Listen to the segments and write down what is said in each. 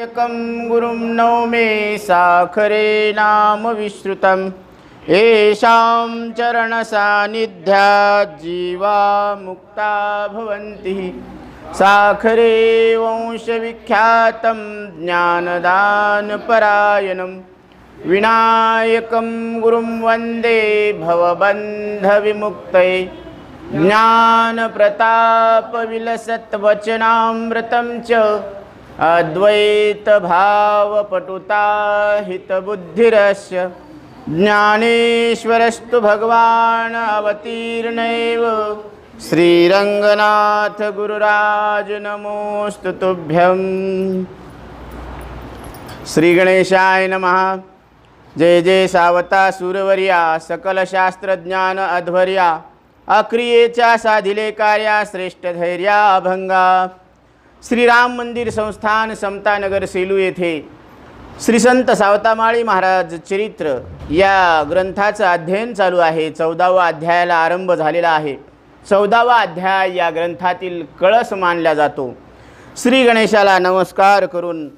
एकं गुरुं नौमे साखरे नाम विश्रुतं येषां चरणसान्निध्यात् जीवा मुक्ता भवन्ति। साखरे वंशविख्यातं ज्ञानदानपरायणं विनायकं गुरुं वन्दे भवबन्धविमुक्तये। ज्ञानप्रतापविलसत्वचनामृतं च अद्वैतभावपटुताहितबुद्धिरस्य ज्ञानेश्वरस्तु भगवान् अवतीर्णैव। श्रीरंगनाथ गुरुराज नमोस्तु तुभ्यं। श्री गणेशाय नमः। जय जय सावता सूरवर्या सकल शास्त्रज्ञान अध्वर्या अक्रियेच्या साधिले कार्या श्रेष्ठ धैर्या अभंगा। श्रीराम मंदिर संस्थान समतानगर सेलू येथे श्री संत सावतामाळी महाराज चरित्र या ग्रंथाचं अध्ययन चालू आहे। 14वा अध्यायाला आरंभ झालेला आहे। 14वा अध्याय या ग्रंथातील कळस मानला जातो। श्री गणेशाला नमस्कार करून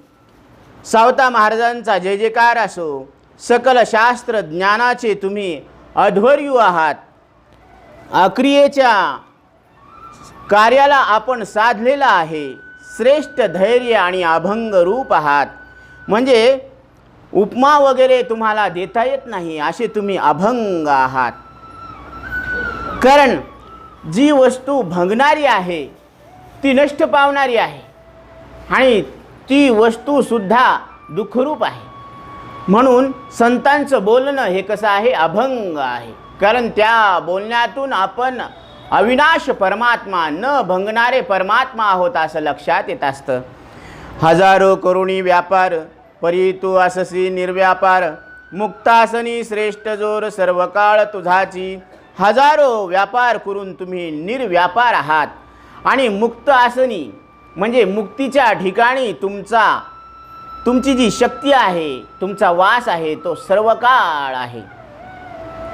सावता महाराजांचा जय जयकार असो। सकल शास्त्र ज्ञानाचे तुम्ही अध्वर्यू आहात। अक्रियेच्या कार्याला आपण साधलेला आहे। श्रेष्ठ धैर्य आणि अभंग रूप आहात, म्हणजे उपमा वगैरे तुम्हाला देता येत नाही असे तुम्ही अभंग आहात। कारण जी वस्तू भंगणारी आहे ती नष्ट पावणारी आहे आणि ती वस्तू सुद्धा दुःखरूप आहे। म्हणून संतांचं बोलणं हे कसं आहे, अभंग आहे। कारण त्या बोलण्यातून आपण अविनाश परमात्मा न भंगणारे परमात्मा आहोत असं लक्षात येत असतं। हजारो करुणी व्यापार परी तू अससी निर्व्यापार, मुक्तासनी श्रेष्ठ जोर सर्व काळ तुझाची। हजारो व्यापार करून तुम्ही निर्व्यापार आहात आणि मुक्त आसनी म्हणजे मुक्तीच्या ठिकाणी तुमची जी शक्ती आहे, तुमचा वास आहे तो सर्व काळ आहे।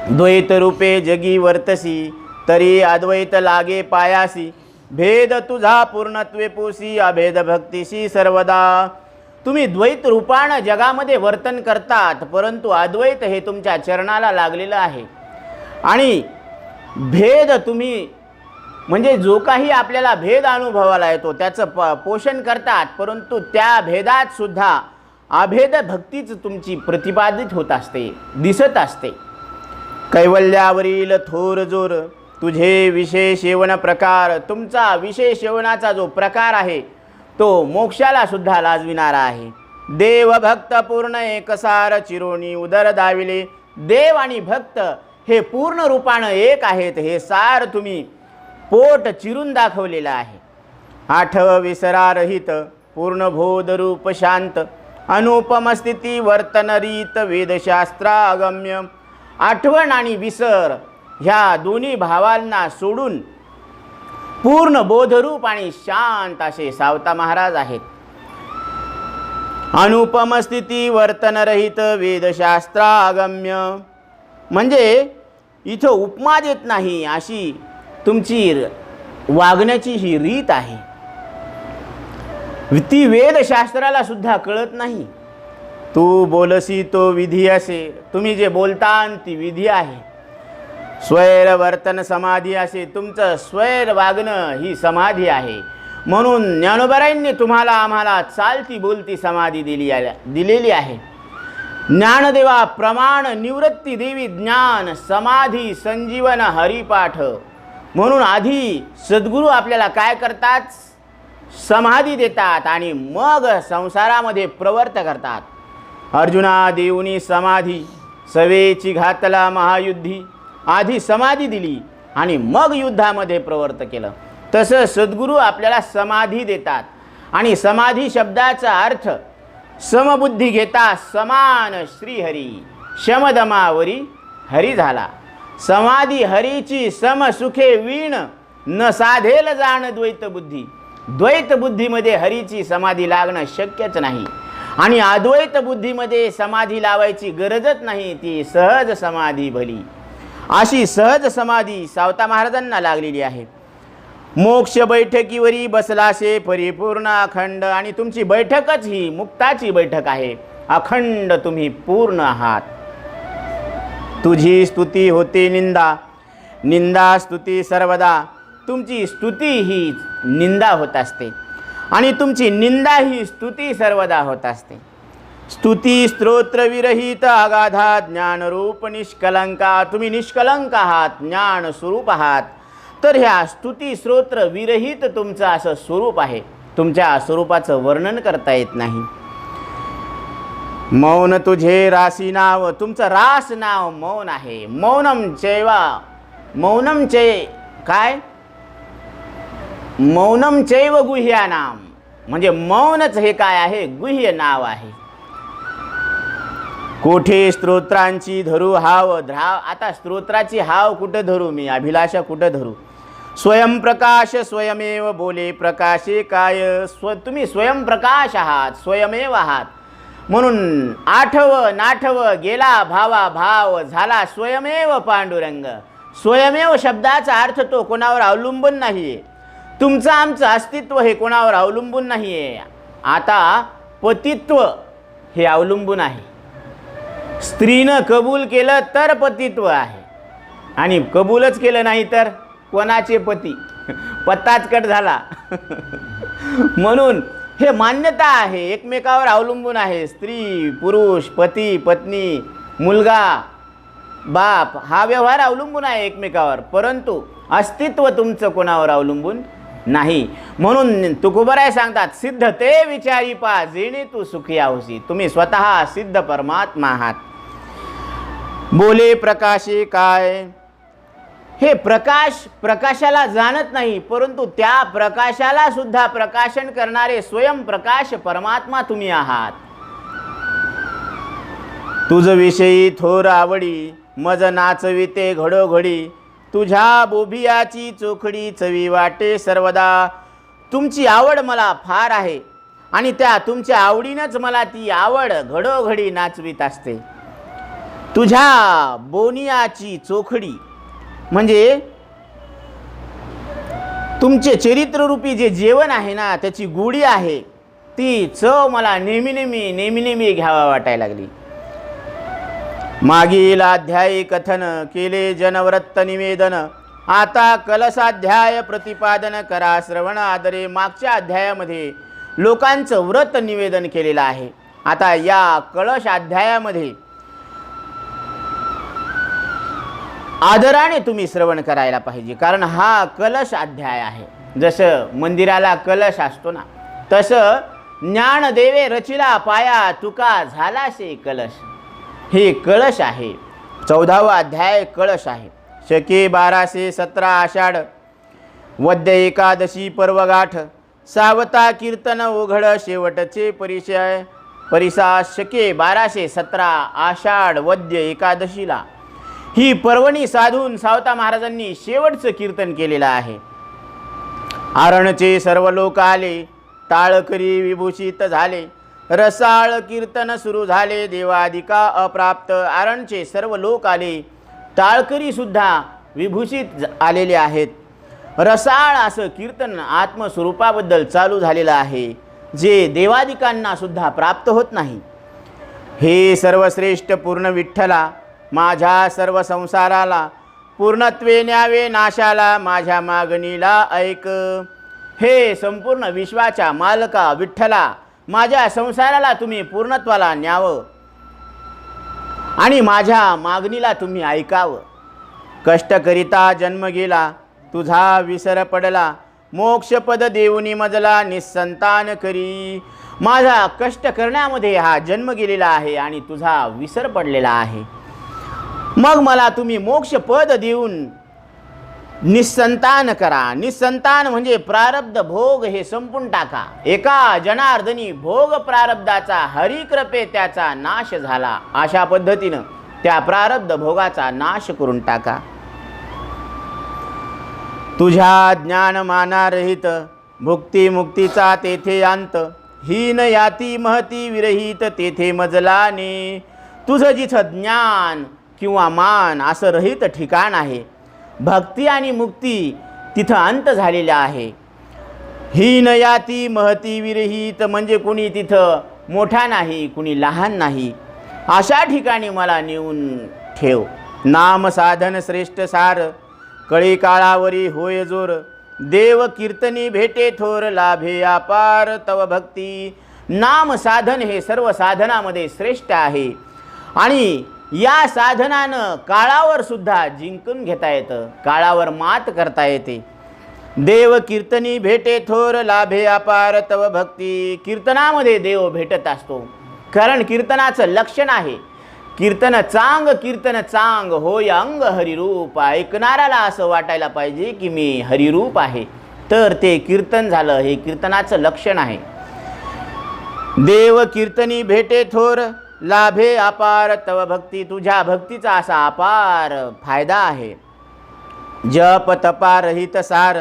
द्वैत रूपे जगी वर्तसी तरी अद्वैत लागे पायासी। भेद तुझा पूर्णत्वे पोसी अभेद भक्तीशी सर्वदा। तुम्ही द्वैत रूपानं जगामध्ये वर्तन करतात, परंतु अद्वैत हे तुमच्या चरणाला लागलेलं आहे। आणि भेद तुम्ही म्हणजे जो काही आपल्याला भेद अनुभवाला येतो त्याचं पोषण करतात, परंतु त्या भेदात सुद्धा अभेद भक्तीच तुमची प्रतिपादित होत असते, दिसत असते। कैवल्यावरील थोर जोर तुझे विशेष येवन प्रकार। तुमचा विशेष येवनाचा जो प्रकार आहे तो मोक्षाला सुद्धा लाजविणारा आहे। देव भक्त पूर्ण एकसार चिरोणी उदर दाविले। देव आणि भक्त हे पूर्ण रूपानं एक आहेत हे सार तुम्ही पोट चिरून दाखवलेलं आहे। आठव विसरा रहित पूर्ण बोध रूप शांत, अनुपम स्थिती वर्तन रीत वेदशास्त्रागम्य। आठवण आणि विसर ह्या दोन्ही भावांना सोडून पूर्ण बोधरूप आणि शांत असे सावता महाराज आहेत। अनुपम स्थिती वर्तन रहित वेदशास्त्रागम्य म्हणजे इथं उपमा देत नाही अशी तुमची वागण्याची ही रीत आहे। ती वेदशास्त्राला सुद्धा कळत नाही। तू बोलसी तो विधी असे, तुम्ही जे बोलता ती विधी आहे। स्वैर वर्तन समाधी असे, तुमचं स्वैर वागणं ही समाधी आहे। म्हणून ज्ञानोबरायांनी तुम्हाला आम्हाला चालती बोलती समाधी दिलेली आहे। ज्ञानदेवा प्रमाण निवृत्ती देवी ज्ञान समाधी संजीवन हरिपाठ। म्हणून आधी सद्गुरू आपल्याला काय करतात, समाधी देतात आणि मग संसारामध्ये प्रवर्त करतात। अर्जुना देऊनी समाधी सवेची घातला महायुद्धी। आधी समाधी दिली आणि मग युद्धामध्ये प्रवर्त केलं। तसं सद्गुरू आपल्याला समाधी देतात आणि समाधी शब्दाचा अर्थ समबुद्धी घेता समान श्रीहरी। शमदमावरी हरी झाला। समाधी हरीची समसुखे वीण न साधेल जाण द्वैत बुद्धी। द्वैत बुद्धीमध्ये हरीची समाधी लागणं शक्यच नाही आणि अद्वैत बुद्धीमध्ये समाधी लावायची गरजच नाही, ती सहज समाधी भली। अशी सहज समाधी सावता महाराजांना लागलेली आहे। मोक्ष बैठकीवरी बसलासे परिपूर्ण अखंड, आणि तुमची बैठकच ही मुक्ताची बैठक आहे. अखंड तुम्ही पूर्ण आहात. तुझी स्तुती होते निंदा, निंदा स्तुती सर्वदा. तुमची स्तुती ही निंदा होत असते आणि तुमची निंदा ही स्तुती सर्वदा होत असते. स्तुती स्तोत्र विरहित अगाधा ज्ञानरूप निष्कलंका. तुम्ही निष्कलंक आहात, ज्ञान स्वरूप आहात. तर ह्या स्तुती स्तोत्र विरहित तुमचं असं स्वरूप आहे. तुमच्या स्वरूपाचं वर्णन करता येत नाही. मौन तुझे रासी नाव. तुमचं रास नाव मौन आहे. मौनम चैवा, मौनम चे काय, मौनम चैव गुह्या नाम, म्हणजे मौनच हे काय आहे, गुह्य नाव आहे. कोठे स्तोत्रांची धरू हाव ध्राव. आता स्तोत्राची हाव कुठं धरू मी, अभिलाषा कुठं धरू. स्वयंप्रकाश स्वयमेव बोले प्रकाशे काय. तुम्ही स्वयंप्रकाश आहात, स्वयमेव आहात. म्हणून आठव नाठव गेला भावा भाव, झाला स्वयमेव पांडुरंग. स्वयमेव शब्दाचा अर्थ तो कोणावर अवलंबून नाही आहे. तुमचं आमचं अस्तित्व हे कोणावर अवलंबून नाही आहे. आता पतित्व हे अवलंबून आहे. स्त्रीनं कबूल केलं तर पतित्व आहे, आणि कबूलच केलं नाही तर कोणाचे पती, पत्ताच कट झाला. म्हणून हे मान्यता आहे, एकमेकावर अवलंबून आहे. स्त्री पुरुष, पती पत्नी, मुलगा बाप, हा व्यवहार अवलंबून आहे एकमेकावर, परंतु अस्तित्व तुमचं कोणावर अवलंबून नाही. म्हणून तुकोबराय सांगतात, सिद्ध ते विचारी पा जेणे तू सुखी आहोसी. तुम्ही स्वतः सिद्ध परमात्मा आहात. बोले प्रकाशे काय. हे प्रकाश प्रकाशाला जाणत नाही, परंतु त्या प्रकाशाला सुद्धा प्रकाशन करणारे स्वयंप्रकाश परमात्मा तुम्ही आहात. तुझ विषयी थोर आवडी मज नाचविते घडोघडी. तुझ्या बोभियाची चोखडी चवी वाटे सर्वदा. तुमची आवड मला फार आहे आणि त्या तुमच्या आवडीनंच मला ती आवड घडोघडी नाचवीत असते. तुझ्या बोनियाची चोखडी म्हणजे तुमचे चरित्ररूपी जे जेवण आहे ना, त्याची गोडी आहे, ती चव मला नेहमी नेहमी घ्यावा वाटायला लागली. मागील अध्यायी कथन केले जनव्रत निवेदन. आता कलशाध्याय प्रतिपादन करा श्रवण आदरे. मागच्या अध्यायामध्ये लोकांचं व्रत निवेदन केलेलं आहे. आता या कलश अध्यायामध्ये आदराने तुम्ही श्रवण करायला पाहिजे, कारण हा कलश अध्याय आहे. जसं मंदिराला कलश असतो ना, तसं ज्ञानदेवे रचिला पाया तुका झालासे कलश. हे कलश आहे. 14वा अध्याय कलश आहे. शके 1217 आषाढ वद्य एकादशी पर्वगाठ. सावता कीर्तन ओघड शेवटचे परिचय परिसा. शके 1217 आषाढ वद्य एकादशीला ही पर्वणी साधून सावता महाराजांनी शेवटचं कीर्तन केलेलं आहे. आरणचे सर्व लोक आले, टाळकरी विभूषित झाले. रसाळ कीर्तन सुरू झाले, देवादिका अप्राप्त. आरणचे सर्व लोक आले, टाळकरी सुद्धा विभूषित आलेले आहेत. रसाळ असं कीर्तन आत्मस्वरूपाबद्दल चालू झालेलं आहे, जे देवादिकांना सुद्धा प्राप्त होत नाही. हे सर्वश्रेष्ठ पूर्ण विठ्ठला, माझ्या सर्व संसाराला पूर्णत्वे न्यावे नाशाला. माझ्या मागणीला ऐक. हे संपूर्ण विश्वाच्या मालका विठ्ठला, माझ्या संसाराला तुम्ही पूर्णत्वाला न्यावं आणि माझ्या मागणीला तुम्ही ऐकावं. कष्ट करिता जन्म गेला, तुझा विसर पडला. मोक्षपद देऊनी मजला, निस्संतान करी. माझा कष्ट करण्यामध्ये हा जन्म गेलेला आहे आणि तुझा विसर पडलेला आहे. मग मला तुम्ही मोक्षपद देऊन निस्संतान करा. निस्संतान म्हणजे प्रारब्ध भोग हे संपून टाका. एका जनार्दनी भोग प्रारब्धाचा हरिकृपे त्याचा नाश झाला. अशा पद्धतीनं त्या प्रारब्ध भोगाचा नाश करून टाका. तुझ्या ज्ञानमानारहित भुक्ती मुक्तीचा तेथे अंत. हीन याती महती विरहित तेथे मजलाने. तुझं जिथं ज्ञान किंवा मान असं रहित ठिकाण आहे, भक्ती आणि मुक्ती तिथं अंत झालेला आहे. हीन याती महती विरहित, म्हणजे कुणी तिथं मोठा नाही, कुणी लहान नाही, अशा ठिकाणी मला नेऊन ठेव. नाम साधन श्रेष्ठ सार, कळी काळावरी होय जोर. देव कीर्तनी भेटे थोर, लाभे अपार तव भक्ती. नाम साधन हे सर्व साधनामध्ये श्रेष्ठ आहे आणि या साधनानं काळावर सुद्धा जिंकून घेता येतं, काळावर मात करता येते. देव कीर्तनी भेटे थोर, लाभे अपार तव भक्ती. कीर्तनामध्ये देव भेटत असतो, कारण कीर्तनाचं लक्षण आहे कीर्तन चांग होय अंग हरिरूप. ऐकणाऱ्याला असं वाटायला पाहिजे की मी हरिरूप आहे, तर ते कीर्तन झालं. हे कीर्तनाचं लक्षण आहे. देव कीर्तनी भेटे थोर, लाभे अपार तव भक्ती. तुझ्या भक्तीचा असा अपार फायदा आहे. जप तपा रहित सार,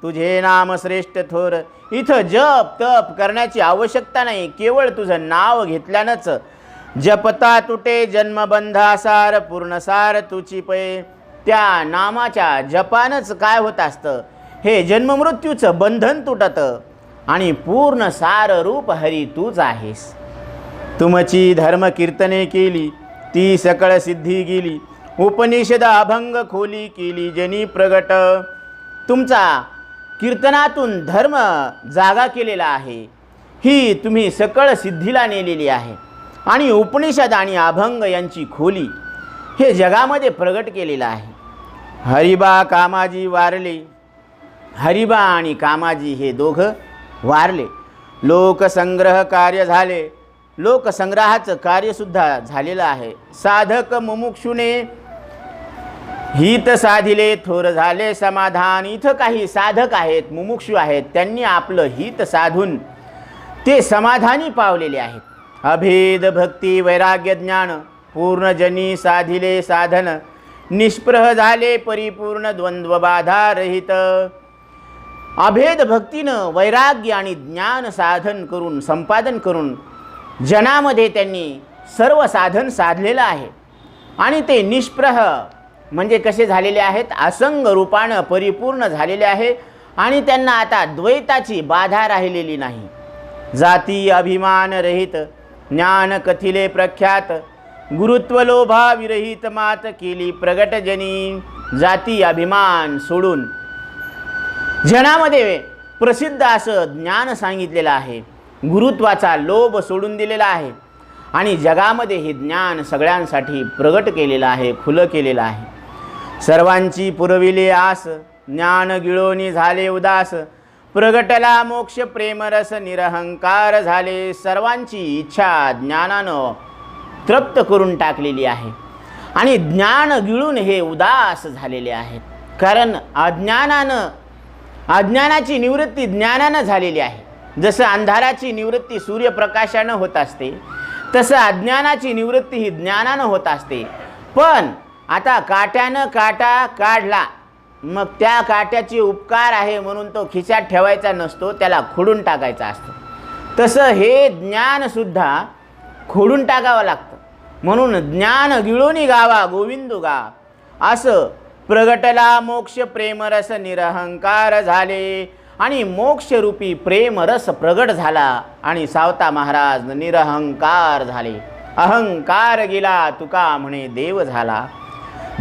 तुझे नाम श्रेष्ठ थोर. इथं जप तप करण्याची आवश्यकता नाही, केवळ तुझं नाव घेतल्यानंच जपता तुटे जन्मबंधासार, पूर्णसार तुची पै. त्या नामाच्या जपानच काय होत असतं, हे जन्ममृत्यूचं बंधन तुटतं आणि पूर्ण सार रूप हरी तूच आहेस. तुमची धर्म कीर्तने केली, ती सकळ सिद्धी गेली. उपनिषद अभंग खोली केली जनी प्रगट. तुमचा कीर्तनातून धर्म जागा केलेला आहे, ही तुम्ही सकळ सिद्धीला नेलेली आहे. आणि उपनिषद आणि अभंग यांची खोली हे जगामध्ये प्रगट केलेलं आहे. हरिबा कामाजी वारले, हरिबा आणि कामाजी हे दोघं वारले. लोकसंग्रह कार्य झाले, लोकसंग्रहाचं कार्यसुद्धा झालेलं आहे. साधक मुमुक्षुने हित साधिले, थोर झाले समाधान. इथं काही साधक आहेत, मुमुक्षु आहेत, त्यांनी आपलं हित साधून ते समाधानी पावलेले आहेत. अभेद भक्ती वैराग्य ज्ञान, पूर्णजनी साधिले साधन. निष्प्रह झाले परिपूर्ण, द्वंद्व बाधा रहित. अभेद भक्तीनं वैराग्य आणि ज्ञान साधन करून, संपादन करून जनामध्ये त्यांनी सर्व साधन साधलेलं आहे. आणि ते निष्प्रह म्हणजे कसे झालेले आहेत, असंग रूपानं परिपूर्ण झालेले आहे. आणि त्यांना आता द्वैताची बाधा राहिलेली नाही. जाती अभिमान रहित, ज्ञान कथिले प्रख्यात. गुरुत्व लोभा विरहित, मात केली प्रगट जनी. जाती अभिमान सोडून जनामध्ये प्रसिद्ध असं ज्ञान सांगितलेलं आहे. गुरुत्वाचा लोभ सोडून दिलेला आहे आणि जगामध्ये हे ज्ञान सगळ्यांसाठी प्रगट केलेलं आहे, खुलं केलेलं आहे. सर्वांची पुरविले आस, ज्ञान गिळोनी झाले उदास. प्रगटला मोक्ष प्रेमरस, निरहंकार झाले. सर्वांची इच्छा ज्ञानानं तृप्त करून टाकलेली आहे आणि ज्ञान गिळून हे उदास झालेले आहेत. कारण अज्ञानाची निवृत्ती ज्ञानानं झालेली आहे. जसं अंधाराची निवृत्ती सूर्यप्रकाशानं होत असते, तसं अज्ञानाची निवृत्ती ही ज्ञानानं होत असते. पण आता काट्यानं काटा काढला, मग त्या काट्याचे उपकार आहे म्हणून तो खिशात ठेवायचा नसतो, त्याला खोडून टाकायचा असतो. तसं हे ज्ञानसुद्धा खोडून टाकावं लागतं. म्हणून ज्ञान गिळोनी गावा गोविंदू गा. असं प्रगटला मोक्ष प्रेमरस, निरहंकार झाले. आणि मोक्षरूपी प्रेमरस प्रगट झाला आणि सावता महाराज निरहंकार झाले. अहंकार गेला, तुका म्हणे देव झाला.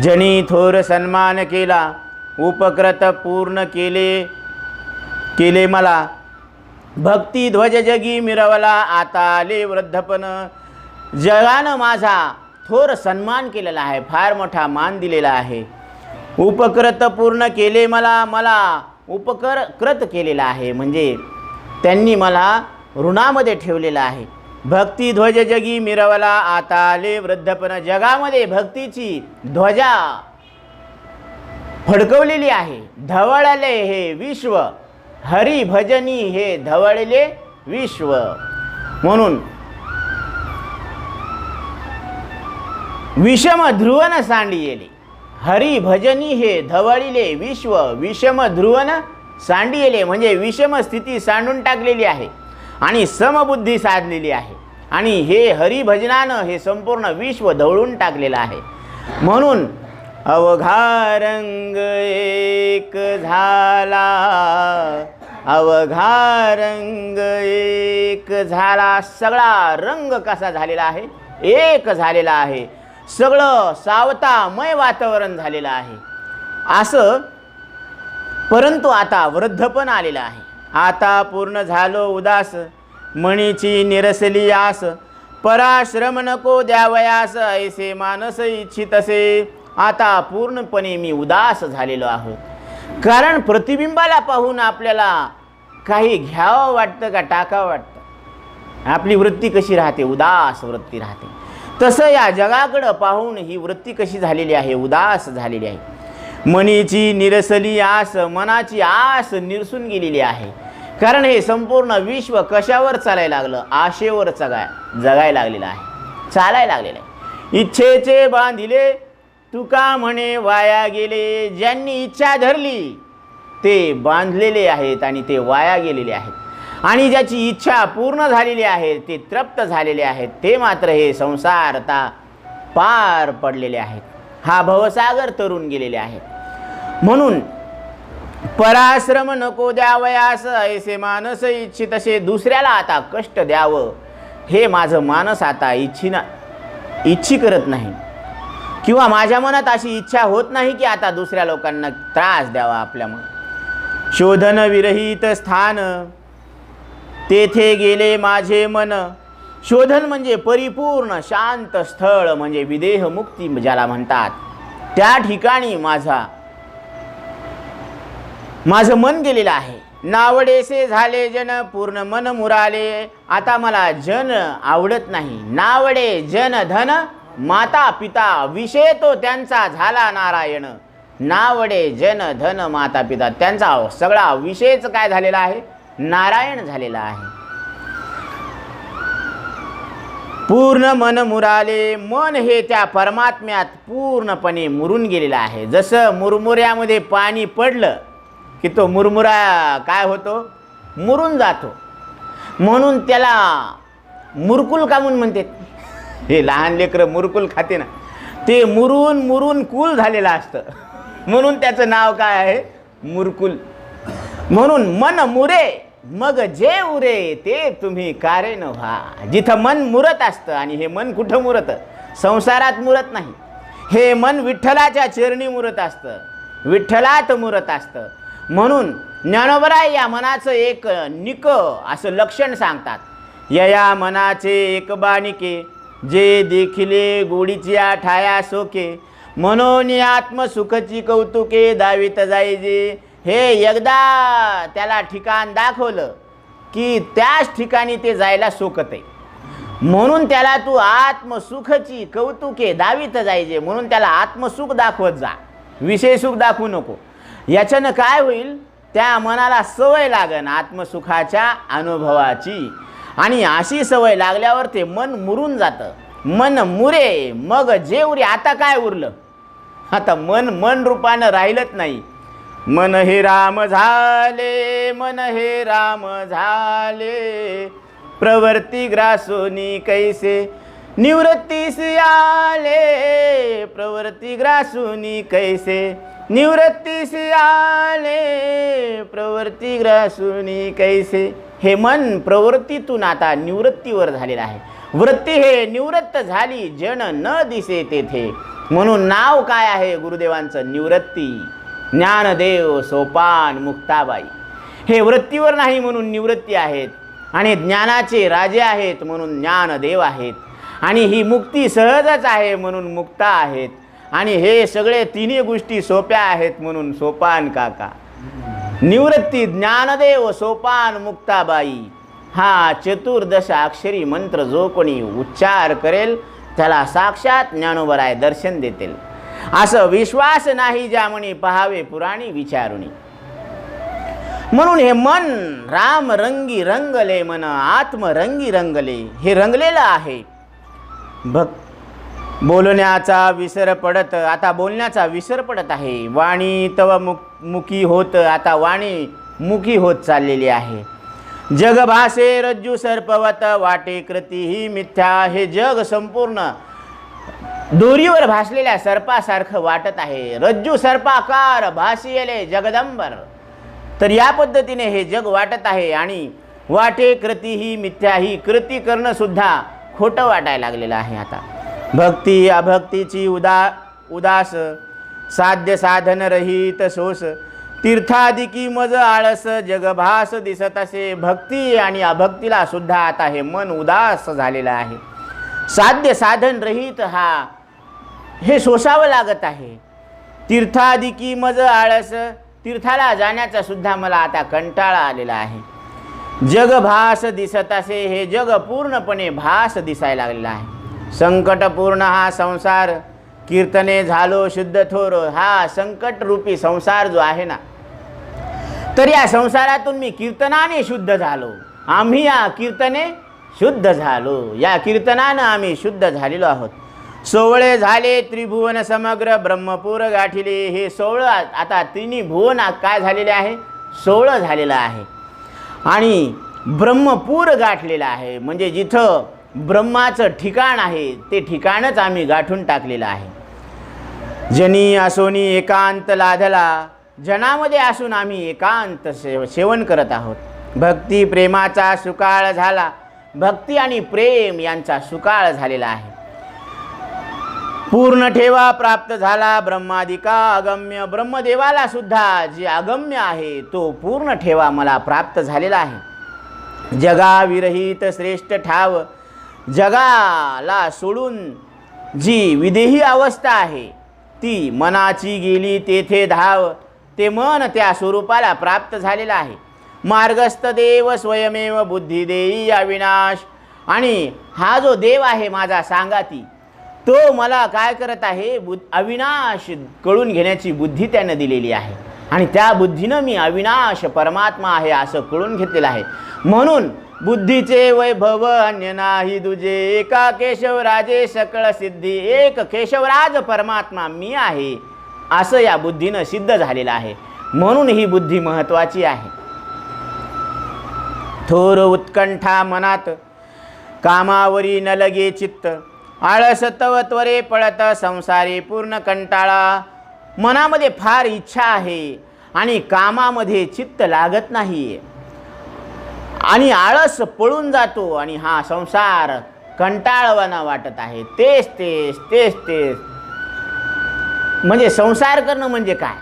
जनी थोर सन्मान केला, उपकृत पूर्ण केले मला. भक्ती ध्वज जगी मिरवला, आता आले वृद्धपण. जगानं माझा थोर सन्मान केलेला आहे, फार मोठा मान दिलेला आहे. उपकृत पूर्ण केले मला उपकृत केलेला आहे, म्हणजे त्यांनी मला ऋणामध्ये ठेवलेलं आहे. भक्ती ध्वज जगी मिरवला, आता आले वृद्धपण. जगामध्ये भक्तीची ध्वजा फडकवलेली आहे. धवळले हे विश्व, हरी भजनी हे धवळले विश्व. म्हणून विषम ध्रुवन सांडियेले, हरी भजनी हे धवळिले विश्व. विषम ध्रुवन सांडियेले म्हणजे विषम स्थिती सांडून टाकलेली आहे आणि समबुद्धी साधलेली आहे. आणि हे हरिभजनानं हे संपूर्ण विश्व धवळून टाकलेलं आहे. म्हणून अवघा रंग एक झाला, अवघा रंग एक झाला. सगळा रंग कसा झालेला आहे? एक झालेला आहे. सगळं सावतामय वातावरण झालेलं आहे असं. परंतु आता वृद्धपण आलेलं आहे. आता पूर्ण झालो उदास, मणीची निरसली आस. पराश्रम नको द्यावयास, ऐसे मानस इच्छितसे. आता पूर्णपणे मी उदास झालेलो आहोत. कारण प्रतिबिंबाला पाहून आपल्याला काही घ्यावं वाटतं का टाकावं वाटतं? आपली वृत्ती कशी राहते? उदास वृत्ती राहते. तसं या जगाकडं पाहून ही वृत्ती कशी झालेली आहे? उदास झालेली आहे. मनीची निरसली आस, मनाची आस निरसून गेलेली आहे. कारण हे संपूर्ण विश्व कशावर चालायला लागलं? आशेवर जगायला लागलेलं आहे, चालायला लागलेलं आहे. इच्छेचे बांधिले तुका म्हणे वाया गेले. ज्यांनी इच्छा धरली ते बांधलेले आहेत आणि ते वाया गेलेले आहेत. आणि ज्याची इच्छा पूर्ण झालेली आहे ते तृप्त झालेले आहेत. ते मात्र हे संसारता पार पडलेले आहेत, हा भवसागर तरून गेलेले आहेत. म्हणून पराश्रम नको द्यावयास, ऐसे मानस इच्छितसे. दुसऱ्याला आता कष्ट द्यावं हे माझं मानस आता इच्छी करत नाही, किंवा माझ्या मनात अशी इच्छा होत नाही की आता दुसऱ्या लोकांना त्रास द्यावा आपल्यामुळे. शोधन विरहित स्थान तेथे गेले माझे मन. शोधन म्हणजे परिपूर्ण शांत स्थळ, म्हणजे विदेह मुक्ती ज्याला म्हणतात. त्या ठिकाणी माझं मन गेलेलं आहे. नावडेसे झाले जन, पूर्ण मन मुराले. आता मला जन आवडत नाही. नावडे जन धन माता पिता, विषय तो त्यांचा झाला नारायण. नावडे जन धन माता पिता, त्यांचा सगळा विषयच काय झालेला आहे? नारायण झालेला आहे. पूर्ण मन मुराले. मन हे त्या परमात्म्यात पूर्णपणे मुरून गेलेलं आहे. जसं मुरमुऱ्यामध्ये पाणी पडलं की तो मुरमुरा काय होतो? मुरून जातो. म्हणून त्याला मुरकुल का म्हणून म्हणते? हे लहान लेकरं मुरकुल खाते ना, ते मुरून मुरून कुल झालेलं असतं, म्हणून त्याचं नाव काय आहे? मुरकुल. म्हणून मन मुरे मग जे उरे, ते तुम्ही कारण व्हा. जिथं मन मुरत असतं, आणि हे मन कुठं मुरतं? संसारात मुरत नाही. हे मन विठ्ठलाच्या चरणी मुरत असतं, विठ्ठलात मुरत असतं. म्हणून ज्ञानोबराय या मनाचं एक निक असं लक्षण सांगतात. यया मनाचे एक बाणिके, जे देखिले गोडीच्या ठाया सोके. म्हणून आत्मसुखची कौतुके दावीत जायजे. हे एकदा त्याला ठिकाण दाखवलं की त्याच ठिकाणी ते जायला सोकत आहे. म्हणून त्याला तू आत्मसुखची कौतुके दावीत जायचे. म्हणून त्याला आत्मसुख दाखवत जा, विषय सुख दाखवू नको. याच्यानं काय होईल? त्या मनाला सवय लागन आत्मसुखाच्या अनुभवाची, आणि अशी सवय लागल्यावर ते मन मुरून जातं. मन मुरे मग जे उरे. आता काय उरलं? आता मन रूपानं राहिलंच नाही. मन हे राम झाले, मन हे राम झाले. प्रवृत्ती ग्रासोनी कैसे निवृत्तीस आले. प्रवृत्ती ग्रासोनी कैसे निवृत्तीस आले. प्रवृत्ती ग्रासोनी कैसे. हे मन प्रवृत्तीतून आता निवृत्तीवर झालेलं आहे. वृत्ती हे निवृत्त झाली, जन न दिसे तेथे. म्हणून नाव काय आहे गुरुदेवांचं? निवृत्ती. ज्ञानदेव सोपान मुक्ताबाई. हे वृत्तीवर नाही म्हणून निवृत्ती आहेत, आणि ज्ञानाचे राजे आहेत म्हणून ज्ञानदेव आहेत, आणि ही मुक्ती सहजच आहे म्हणून मुक्ता आहेत, आणि हे सगळे तिन्ही गोष्टी सोप्या आहेत म्हणून सोपान काका. निवृत्ती, ज्ञानदेव, सोपान मुक्ताबाई. हा चतुर्दश अक्षरी मंत्र जो कोणी उच्चार करेल त्याला साक्षात ज्ञानोबराय दर्शन देतील. असं विश्वास नाही ज्यामुळे पहावे पुराणी विचारुनी. म्हणून हे मन राम रंगी रंगले, मन आत्मरंगी रंगले. हे रंगलेलं आहे. बोलण्याचा विसर पडत, आता बोलण्याचा विसर पडत आहे. वाणी तव मुखी होत, आता वाणी मुखी होत चाललेली आहे. जग भासे रज्जू सर्पवत, वाटे कृती ही मिथ्या. हे जग संपूर्ण दोरीवर भासलेल्या सर्पासारखं वाटत आहे. रज्जू सर्पाकार भासियले जगदंबर. तर या पद्धतीने हे जग वाटत आहे आणि वाटे कृती ही मिथ्या, ही कृती करणं सुद्धा खोटं वाटायला लागलेलं आहे. आता भक्ती अभक्तीची उदास, साध्य साधन रहित सोस, तीर्थादिकी मज आळस, जगभास दिसत असे. भक्ती आणि अभक्तीला सुद्धा आता हे मन उदास झालेलं आहे. साध्य साधन रहित हे सोसावं लागत आहे. तीर्थादिकी मज आळस, तीर्थाला जाण्याचा सुद्धा मला आता कंटाळा आलेला आहे. जग भास दिसत असे, हे जग पूर्णपणे भास दिसायला लागलेला आहे. संकटपूर्ण हा संसार, कीर्तने झालो शुद्ध थोर. हा संकट रूपी संसार जो आहे ना, तर या संसारातून मी कीर्तनाने शुद्ध झालो. आम्ही या कीर्तने शुद्ध झालो, या कीर्तनानं आम्ही शुद्ध झालेलो आहोत. सोवळे झाले त्रिभुवन समग्र, ब्रह्मपूर गाठिले. हे 16 आता तिन्ही भुवन काय झालेले आहे, 16 झालेलं आहे आणि ब्रह्मपूर गाठलेलं आहे. म्हणजे जिथं ब्रह्माचं ठिकाण आहे ते ठिकाणच आम्ही गाठून टाकलेलं आहे. जनी असोनी एकांत लाधला, जनामध्ये असून आम्ही एकांत सेवन करत आहोत. भक्ती प्रेमाचा सुकाळ झाला, भक्ती आणि प्रेम यांचा सुकाळ झालेला आहे. पूर्ण ठेवा प्राप्त झाला ब्रह्मादिका अगम्य, ब्रह्मदेवाला सुद्धा जे अगम्य आहे तो पूर्ण ठेवा मला प्राप्त झालेला आहे. जगाविरहित श्रेष्ठ ठाव, जगाला सोडून जी विदेही अवस्था आहे ती मनाची गेली तेथे धाव, ते मन त्या स्वरूपाला प्राप्त झालेलं आहे. मार्गस्थ देव स्वयमेव बुद्धी देई अविनाश. आणि हा जो देव आहे माझा सांगाती, तो मला काय करत आहे, अविनाश कळून घेण्याची बुद्धी त्यानं दिलेली आहे आणि त्या बुद्धीनं मी अविनाश परमात्मा आहे असं कळून घेतलेलं आहे. म्हणून बुद्धीचे वैभव अन्य नाही दुजे, एका केशवराजे सकळ सिद्धी. एक केशवराज परमात्मा मी आहे असं या बुद्धीनं सिद्ध झालेलं आहे. म्हणून ही बुद्धी महत्त्वाची आहे. थोर उत्कंठा मनात, कामावरी न लगे चित्त, आळस तव त्वरे पळत संसारी पूर्ण कंटाळा. मनामध्ये फार इच्छा आहे आणि कामामध्ये चित्त लागत नाही आणि आळस पळून जातो आणि हा संसार कंटाळवाना वाटत आहे. तेच तेच तेच तेच म्हणजे संसार करणं म्हणजे काय,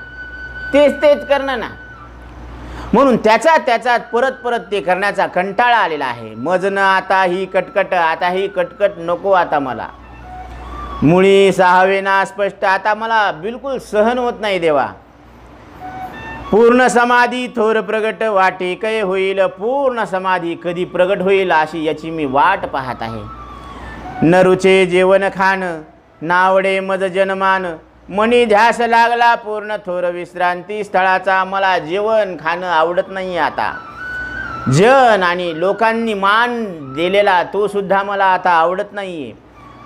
तेच तेच करणं ना. म्हणून त्याचा परत परत ते करण्याचा कंटाळा आलेला आहे. मजनं आता ही कटकट, आता ही कटकट नको आता मला. मुळी सहावेना स्पष्ट, आता मला बिलकुल सहन होत नाही देवा. पूर्ण समाधी थोर प्रगट वाटे कै होईल, पूर्ण समाधी कधी प्रगट होईल अशी याची मी वाट पाहत आहे. नरुचे जेवण खान, नावडे मज जनमान, मनी ध्यास लागला पूर्ण थोर विश्रांती स्थळाचा. मला जेवण खाणं आवडत नाही आता. जन आणि लोकांनी मान दिलेला तो सुद्धा मला आता आवडत नाही.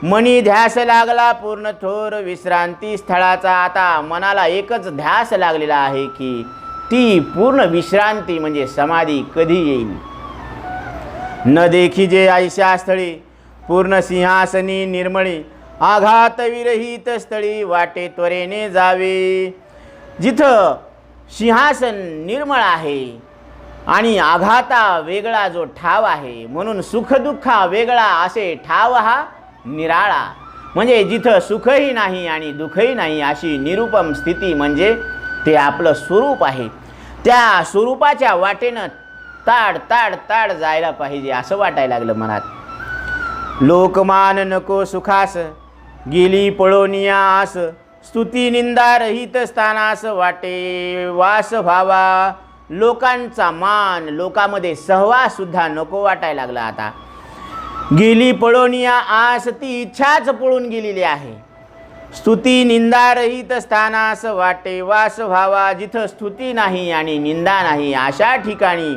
मनी ध्यास लागला पूर्ण थोर विश्रांती स्थळाचा. आता मनाला एकच ध्यास लागलेला आहे की ती पूर्ण विश्रांती म्हणजे समाधी कधी येईल. न देखी जे ऐशा स्थळी, पूर्ण सिंहासनी निर्मळी, आघात विरहित स्थळी वाटे त्वरेने जावे. जिथं सिंहासन निर्मळ आहे आणि आघाता वेगळा जो ठाव आहे, म्हणून सुखदुःखा वेगळा असे ठाव हा निराळा. म्हणजे जिथं सुखही नाही आणि दुःखही नाही अशी निरुपम स्थिती म्हणजे ते आपलं स्वरूप आहे. त्या स्वरूपाच्या वाटेनं ताड ताड ताड जायला पाहिजे असं वाटायला लागलं मनात. लोकमान नको सुखास, गेली पळोनिया आस, स्तुती निंदा रहित स्थानास वाटे वास व्हावा. लोकांचा मान, लोकामध्ये सहवास सुद्धा नको वाटायला लागला आता. गेली पळोनिया आस, ती इच्छाच पळून गेलेली आहे. स्तुती निंदा रहित स्थानास वाटे वास व्हावा. जिथं स्तुती नाही आणि निंदा नाही अशा ठिकाणी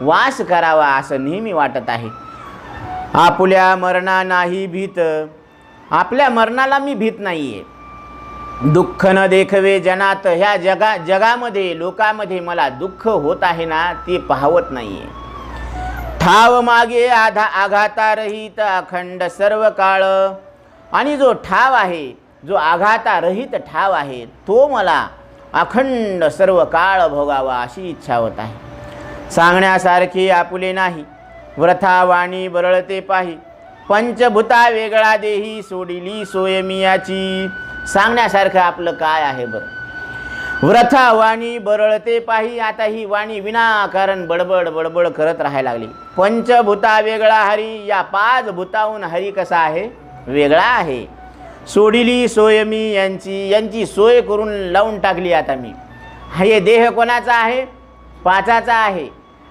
वास करावा असं नेहमी वाटत आहे. आपुल्या मरणा नाही भीत, आपल्या मरणाला मी भीत नाहीये. दुःख न देखवे जनात, ह्या जगामध्ये लोकामध्ये मला दुःख होत आहे ना ते पाहवत नाहीये. ठाव मागे आघाता रहित अखंड सर्व काळ, आणि जो ठाव आहे, जो आघातारहित ठाव आहे, तो मला अखंड सर्व काळ भोगावा अशी इच्छा होत आहे. सांगण्यासारखे आपुले नाही, व्रथा वाणी बरळते पाही, पंचभूता वेगळा देही, सोडिली सोय मियाची. सांगण्यासारखं आपलं काय आहे बरं? व्रथा वाणी बरळते पाही. आता ही वाणी विनाकारण बडबड बडबड करत राहायला लागली. पंचभूता वेगळा हरी, या 5 भूताहून हरी कसा आहे? वेगळा आहे. सोडिली सोय मी यांची सोय करून लावून टाकली आता मी. हे देह कोणाचा आहे? 5चा आहे.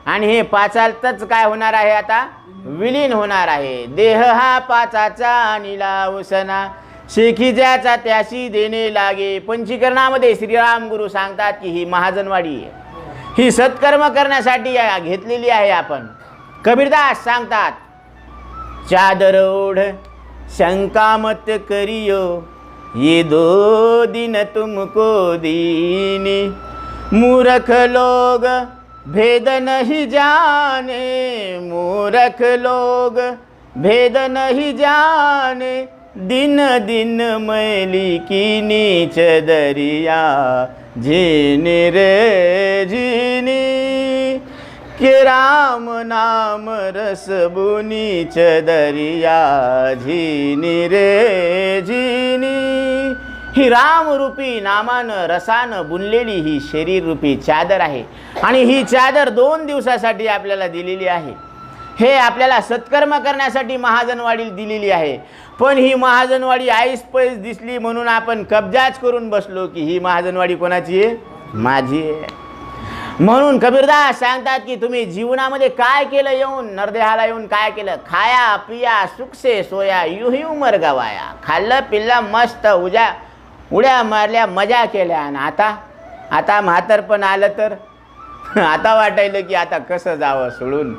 आणि हे 5तच काय होणार आहे? आता विलीन होणार आहे. देह हा 5चा आणि लावसना, शेखी ज्याचा त्याशी देणे लागे. पंचीकरणामध्ये श्रीराम गुरु सांगतात की ही महाजनवाडी आहे, ही सत्कर्म करण्यासाठी घेतलेली आहे आपण. कबीरदास सांगतात, चादर ओढ शंका मत करियो, ये 2 दिन तुमको दीनी. मूर्ख लोग भेद नहीं जाने, मूर्ख लोग भेद नहीं जाने, दिन दिन मैली की नीच दरिया, झीनी रे झीनी, के राम नाम रस बुनीच दरिया, झीनी रे झीनी. ही रामरूपी नामानं रसानं बुनलेली ही शरीररूपी चादर आहे. आणि ही चादर 2 दिवसासाठी आपल्याला दिलेली आहे. हे आपल्याला सत्कर्म करण्यासाठी महाजनवाडी दिलेली आहे. पण ही महाजनवाडी आईस पैस दिसली म्हणून आपण कब्जाच करून बसलो की ही महाजनवाडी कोणाची आहे? माझी आहे. म्हणून कबीरदास सांगतात की तुम्ही जीवनामध्ये काय केलं? येऊन नरदेहाला येऊन काय केलं? खाया पिया सुखसे सोया, युही उमर गवाया. खाल्लं पिल्लं मस्त उड्या मारल्या, मजा केल्या. आणि आता म्हातारपण आलं तर आता वाटायलं की आता कसं जावं सोडून.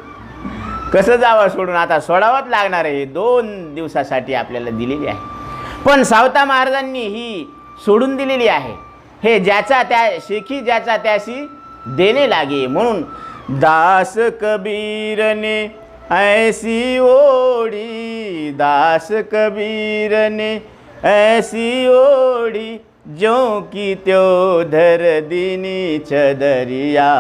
आता सोडावंच लागणार आहे. 2 दिवसासाठी आपल्याला दिलेली आहे. पण सावता महाराजांनी ही सोडून दिलेली आहे. हे ज्याचा त्या शेखी ज्याचा त्याशी देणे लागे. म्हणून दास कबीरने ऐसी ओढी, दास कबीरने ऐसी ओढी, जो की त्यो धर दिनी चदरिया,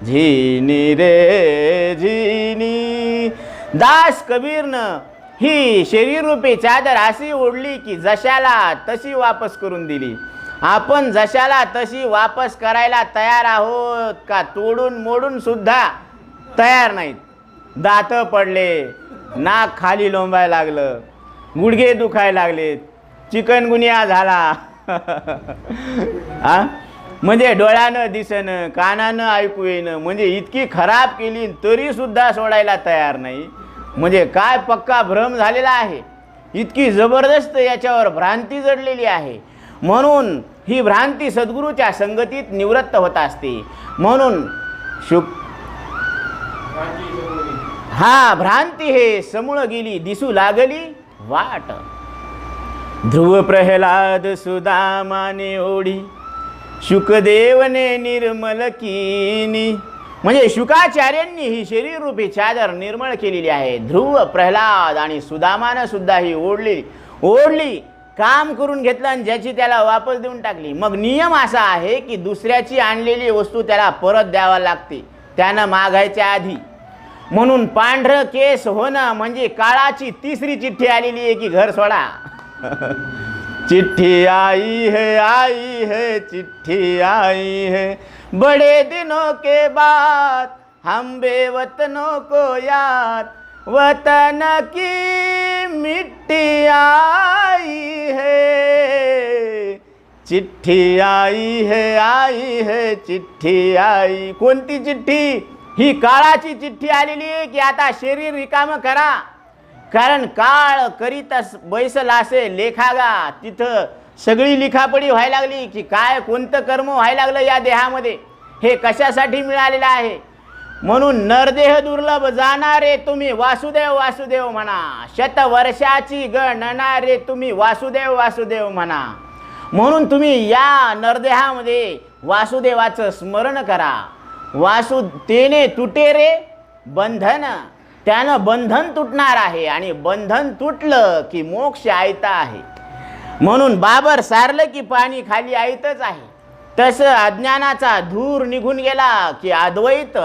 झीनी रे झीनी. दास कबीरनं ही शरीररूपी चादर अशी ओढली की जशाला तशी वापस करून दिली. आपण जशाला तशी वापस करायला तयार आहोत का? तोडून मोडून सुद्धा तयार नाहीत. दात पडले, नाक खाली लोंबायला लागलं, गुडघे दुखायला लागले, चिकनगुनिया झाला. म्हणजे डोळ्यानं दिसणं, कानानं ऐकू येणं, म्हणजे इतकी खराब केली तरी सुद्धा सोडायला तयार नाही. म्हणजे काय पक्का भ्रम झालेला आहे. इतकी जबरदस्त याच्यावर भ्रांती जडलेली आहे. म्हणून ही भ्रांती सद्गुरूच्या संगतीत निवृत्त होत असते. म्हणून भ्रांती हे समूळ गेली, दिसू लागली वाट. ध्रुव प्रल्हाद सुदामाने ओढी, शुकदेवने निर्मल कीनी. म्हणजे शुकाचार्यांनी ही शरीररूपी चादर निर्मळ केलेली आहे. ध्रुव प्रल्हाद आणि सुदामानं सुद्धा ही ओढली, काम करून घेतलं आणि ज्याची त्याला वापस देऊन टाकली. मग नियम असा आहे की दुसऱ्याची आणलेली वस्तू त्याला परत द्यावा लागते, त्यानं मागायच्या आधी. म्हणून पांढरं केस होणं म्हणजे काळाची 3री चिठ्ठी आलेली आहे की घर सोडा. चिट्ठी आई है चिट्ठी आई है, बड़े दिनों के बाद हम बेवतनों को याद, वतन की मिट्टी आई है, चिट्ठी आई है चिट्ठी आई. कोणती चिठ्ठी? ही काळाची चिठ्ठी आलेली आहे की आता शरीर रिकामं करा, कारण काळ करीतस बैसलासे लेखागा. तिथं सगळी लिखापडी व्हायला लागली की काय कोणतं कर्म व्हायला लागलं या देहामध्ये, हे कशासाठी मिळालेलं आहे. म्हणून नरदेह दुर्लभ जाणारे तुम्ही वासुदेव वासुदेव म्हणा, शतवर्षाची गणना रे तुम्ही वासुदेव वासुदेव म्हणा. म्हणून तुम्ही या नरदेहामध्ये वासुदेवाचं स्मरण करा. तेने तुटे रे बंधन, त्यानं बंधन तुटणार आहे आणि बंधन तुटलं की मोक्ष आयता आहे. म्हणून बाबर सारलं की पाणी खाली आयतच आहे. तसं अज्ञानाचा धूर निघून गेला की अद्वैत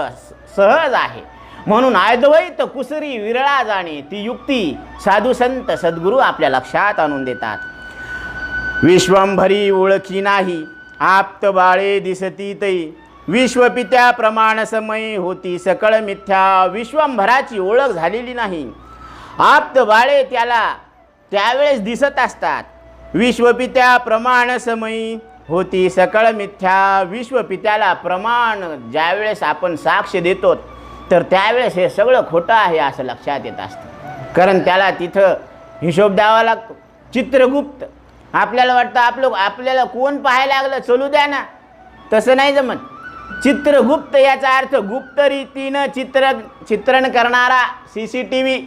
सहज आहे. म्हणून अद्वैत कुसरी विरळा जाणे ती युक्ती साधू संत सद्गुरू आपल्या लक्षात आणून देतात. विश्वंभरी ओळखी नाही आप्त बाळे दिसती तै, विश्वपित्या प्रमाण समय होती सकळ मिथ्या. विश्वंभराची ओळख झालेली नाही. आप्त बाळे त्याला त्यावेळेस दिसत असतात. विश्वपित्या प्रमाण समय होती सकळ मिथ्या. विश्वपित्याला प्रमाण ज्यावेळेस आपण साक्ष देतो तर त्यावेळेस हे सगळं खोटं आहे असं लक्षात येत असतं. कारण त्याला तिथं हिशोब द्यावा लागतो. चित्रगुप्त आपल्याला वाटतं आपल्याला कोण पाहायला लागलं चलू द्या ना, तसं नाही जमत. चित्रगुप्त याचा अर्थ गुप्त रीतीनं चित्रण करणारा CCTV.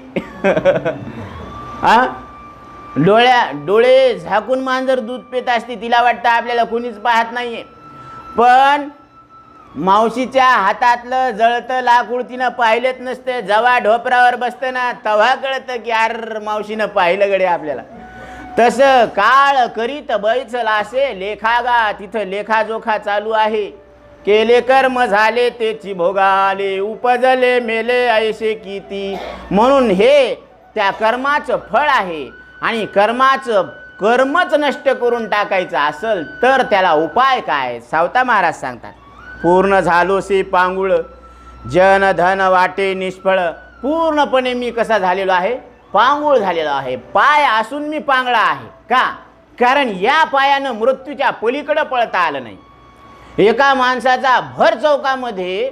डोळे झाकून मांजर दूध पित असते, तिला वाटतं आपल्याला कोणीच पाहत नाहीये. पण मावशीच्या हातातलं जळतं लाकूड तिनं पाहिलेच नसते. जेव्हा ढोपरावर बसतं ना तेव्हा कळतं की यार मावशीनं पाहिलं गडे आपल्याला. तसं काळ करीत बैचल असे लेखागा, तिथं लेखाजोखा चालू आहे. केले कर्म झाले तेची भोगाले, उपजले मेले ऐसे किती. म्हणून हे त्या कर्माचं फळ आहे आणि कर्मच नष्ट करून टाकायचं असेल तर त्याला उपाय काय. सावता महाराज सांगतात, पूर्ण झालोसे पांगुळ जन धन वाटे निष्फळ. पूर्णपणे मी कसा झालेलो आहे, पांगुळ झालेलो आहे. पाय असून मी पांगळा आहे का, कारण या पायानं मृत्यूच्या पलीकडे पळता आलं नाही. एका माणसाचा भर चौकामध्ये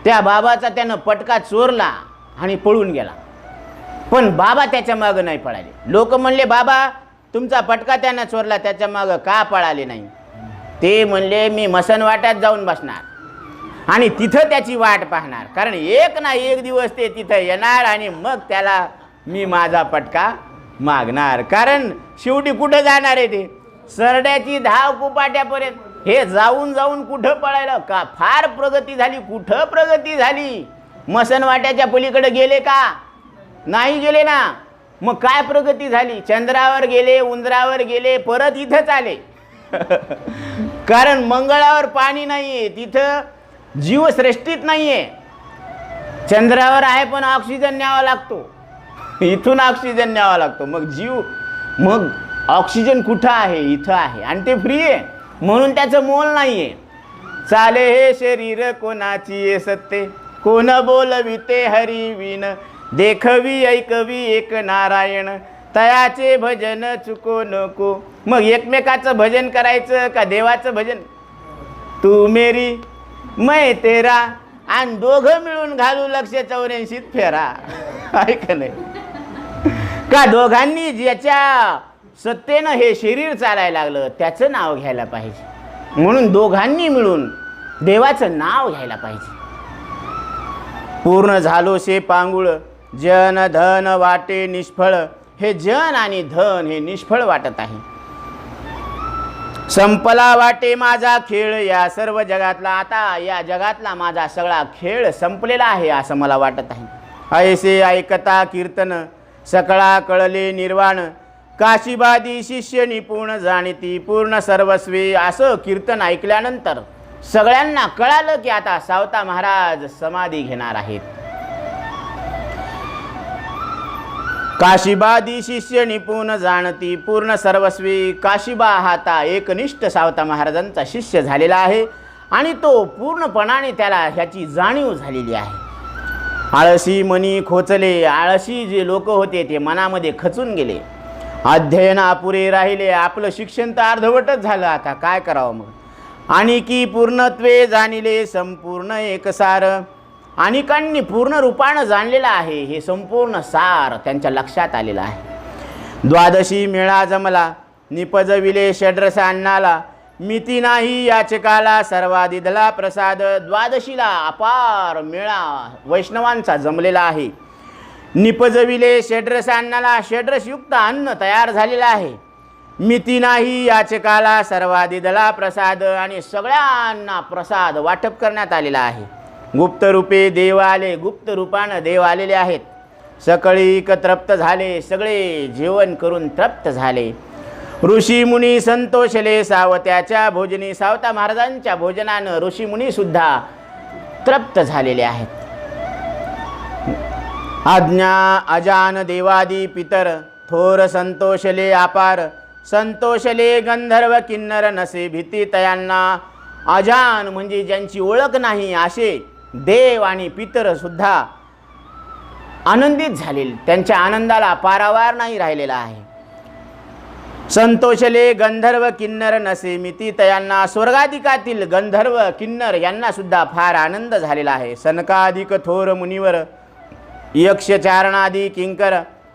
त्या बाबाचा त्यानं पटका चोरला आणि पळून गेला. पण बाबा त्याच्या मागं नाही पळाले. लोक म्हणले बाबा तुमचा पटका त्यानं चोरला, त्याच्या मागं का पळाले नाही. ते म्हणले मी मसन वाट्यात जाऊन बसणार आणि तिथं त्याची वाट पाहणार, कारण एक ना एक दिवस ते तिथं येणार आणि मग त्याला मी माझा पटका मागणार. कारण शेवटी कुठं जाणार आहे ते, सरड्याची धाव कुपाट्यापर्यंत. हे जाऊन जाऊन कुठं पळायला का, फार प्रगती झाली. कुठं प्रगती झाली, मसन वाट्याच्या पलीकडे गेले का, नाही गेले ना. मग काय प्रगती झाली, चंद्रावर गेले, उंदरावर गेले, परत इथंच आले. कारण मंगळावर पाणी नाहीये, तिथं जीवसृष्टीत नाहीये. चंद्रावर आहे पण ऑक्सिजन न्यावा लागतो, इथून ऑक्सिजन न्यावा लागतो. मग ऑक्सिजन कुठं आहे, इथं आहे आणि ते फ्री आहे म्हणून त्याचं मोल नाहीये. चाले हे शरीर कोणाची ये सत्ते, कोण बोलविते हरी विन. देखवी ऐकवी एक नारायण, तयाचे भजन चुको नको. मग एकमेकाचं भजन करायचं का देवाचं भजन. तू मेरी मैं तेरा, आणि दोघं मिळून घालू लक्ष 84 फेरा. ऐक नाही का, दोघांनी ज्याच्या सत्तेनं हे शरीर चालायला लागलं त्याचं नाव घ्यायला पाहिजे. म्हणून दोघांनी मिळून देवाचं नाव घ्यायला पाहिजे. पूर्ण झालोसे पांगुळ जन धन वाटे निष्फळ. हे जन आणि धन हे निष्फळ वाटत आहे. संपला वाटे माझा खेळ या सर्व जगातला. आता या जगातला माझा सगळा खेळ संपलेला आहे असं मला वाटत आहे. ऐसे ऐकता कीर्तन सकळा कळले निर्वाण, काशीबादी शिष्य निपुण जाणती पूर्ण सर्वस्वी. असं कीर्तन ऐकल्यानंतर सगळ्यांना कळालं की आता सावता महाराज समाधी घेणार आहेत. काशीबादी शिष्य निपुण जाणती पूर्ण सर्वस्वी. काशीबा हा आता एकनिष्ठ सावता महाराजांचा शिष्य झालेला आहे आणि तो पूर्णपणाने त्याला ह्याची जाणीव झालेली आहे. आळशी मनी खोचले. आळशी जे लोक होते ते मनामध्ये खचून गेले. अध्ययन अपुरे राहिले. आपलं शिक्षण तर अर्धवटच झालं, आता काय करावं मग. आणि की पूर्णत्वे जाणिले संपूर्ण एकसार. अनेकांनी पूर्ण रूपानं जाणलेलं आहे हे संपूर्ण सार त्यांच्या लक्षात आलेलं आहे. द्वादशी मेळा जमला निपजविले षड्रस अन्नाला, मिती नाही याचकाला सर्वादिधला प्रसाद. द्वादशीला अपार मेळा वैष्णवांचा जमलेला आहे. निपजविले षड्रस अन्नाला, षड्रसयुक्त अन्न तयार झालेलं आहे. मिती नाही याचकाला सर्वादिधला प्रसाद, आणि सगळ्यांना प्रसाद वाटप करण्यात आलेला आहे. गुप्त रूपे देव आले, गुप्त रूपानं देव आलेले आहेत. सकळीक तृप्त झाले, सगळे जेवण करून तृप्त झाले. ऋषी मुनी संतोषले सावत्याच्या भोजनी, सावता महाराजांच्या भोजनानं ऋषी मुनी सुद्धा तृप्त झालेले आहेत. आज्ञा अजान देवादी पितर, थोर संतोषले अपार, संतोषले गंधर्व किन्नर नसे भीती तयांना. अजान म्हणजे ज्यांची ओळख नाही असे देव आणि पितर सुद्धा आनंदित झालेले, त्यांच्या आनंदाला पारावार नाही राहिलेला आहे. संतोषले गंधर्व किन्नर नसे मिती तयांना, स्वर्गाधिकातील गंधर्व किन्नर यांना सुद्धा फार आनंद झालेला आहे. सनकाधिक थोर मुनिवर, यक्ष चारणादी किंकर,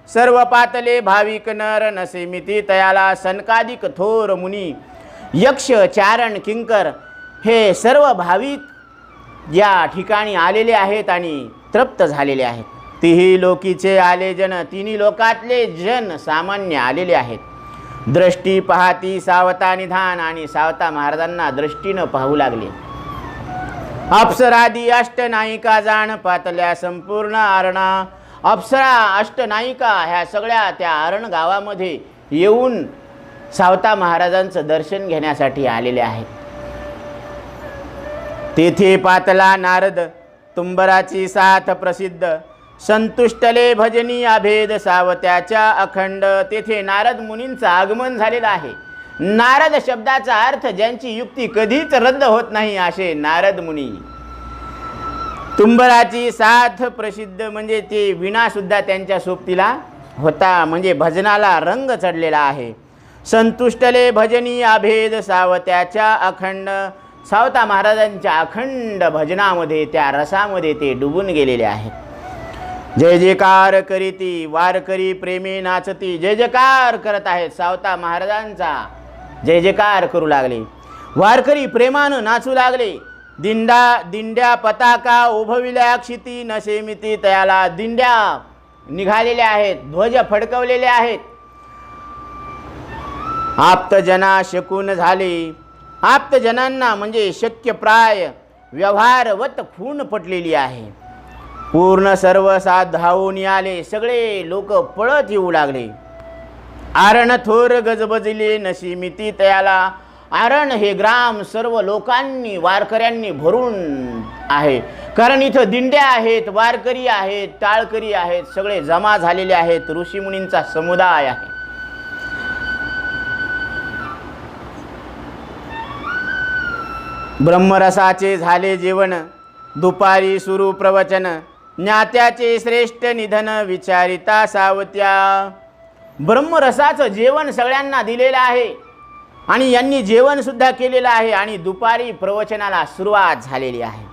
सर्व पातले भाविक नर नसे मिती तयाला. सनकाधिक थोर मुनी, यक्ष चारण किंकर हे सर्व भाविक या ठिकाणी आलेले आहेत आणि तृप्त झालेले आहेत. तिही लोकीचे आले जन, तिन्ही लोकातले जन सामान्य आलेले आहेत. दृष्टी पाहती सावता निधान, आणि सावता महाराजांना दृष्टीनं पाहू लागले. अप्सरादी अष्टनायिका जाण पातल्या संपूर्ण आरणा. अप्सरा अष्टनायिका ह्या सगळ्या त्या आरण गावामध्ये येऊन सावता महाराजांचं दर्शन घेण्यासाठी आलेले आहेत. तेथे पातला नारद, तुंबराची साथ प्रसिद्ध, संतुष्टले भजनी अभेद सावत्याच्या अखंड. तेथे नारद मुनींचं आगमन झालेलं आहे. नारद शब्दाचा अर्थ ज्यांची युक्ती कधीच रद्द होत नाही असे नारद मुनी. तुंबराची साथ प्रसिद्ध म्हणजे ते विणा सुद्धा त्यांच्या सोबतीला होता, म्हणजे भजनाला रंग चढलेला आहे. संतुष्टले भजनी अभेद सावत्याच्या अखंड, सावता महाराजांच्या अखंड भजनामध्ये त्या रसामध्ये ते डुबून गेलेले आहेत. जय जयकार करीती वारकरी प्रेमे नाचती. जय जयकार करत आहेत, सावता महाराजांचा जय जयकार करू लागले. वारकरी प्रेमानं नाचू लागले. दिंड्या पताका उभविल्या क्षिती नसे मिती तयाला. दिंड्या निघालेल्या आहेत, ध्वज फडकवलेले आहेत. आप्तजना शकून झाले. आप्तजनांना म्हणजे शक्यप्राय व्यवहारवत खूण पटलेली आहे. पूर्ण सर्व साथ धावून आले, सगळे लोक पळत येऊ लागले. आरण थोर गजबजले नशी मिती तयाला. आरण हे ग्राम सर्व लोकांनी वारकऱ्यांनी भरून आहे, कारण इथं दिंड्या आहेत, वारकरी आहेत, टाळकरी आहेत, सगळे जमा झालेले आहेत. ऋषीमुनींचा समुदाय आहे. ब्रह्मरसाचे झाले जेवण, दुपारी सुरू प्रवचन, ज्ञात्याचे श्रेष्ठ निधन विचारिता सावत्या. ब्रह्मरसाचं जेवण सगळ्यांना दिलेलं आहे आणि यांनी जेवण सुद्धा केलेलं आहे आणि दुपारी प्रवचनाला सुरुवात झालेली आहे.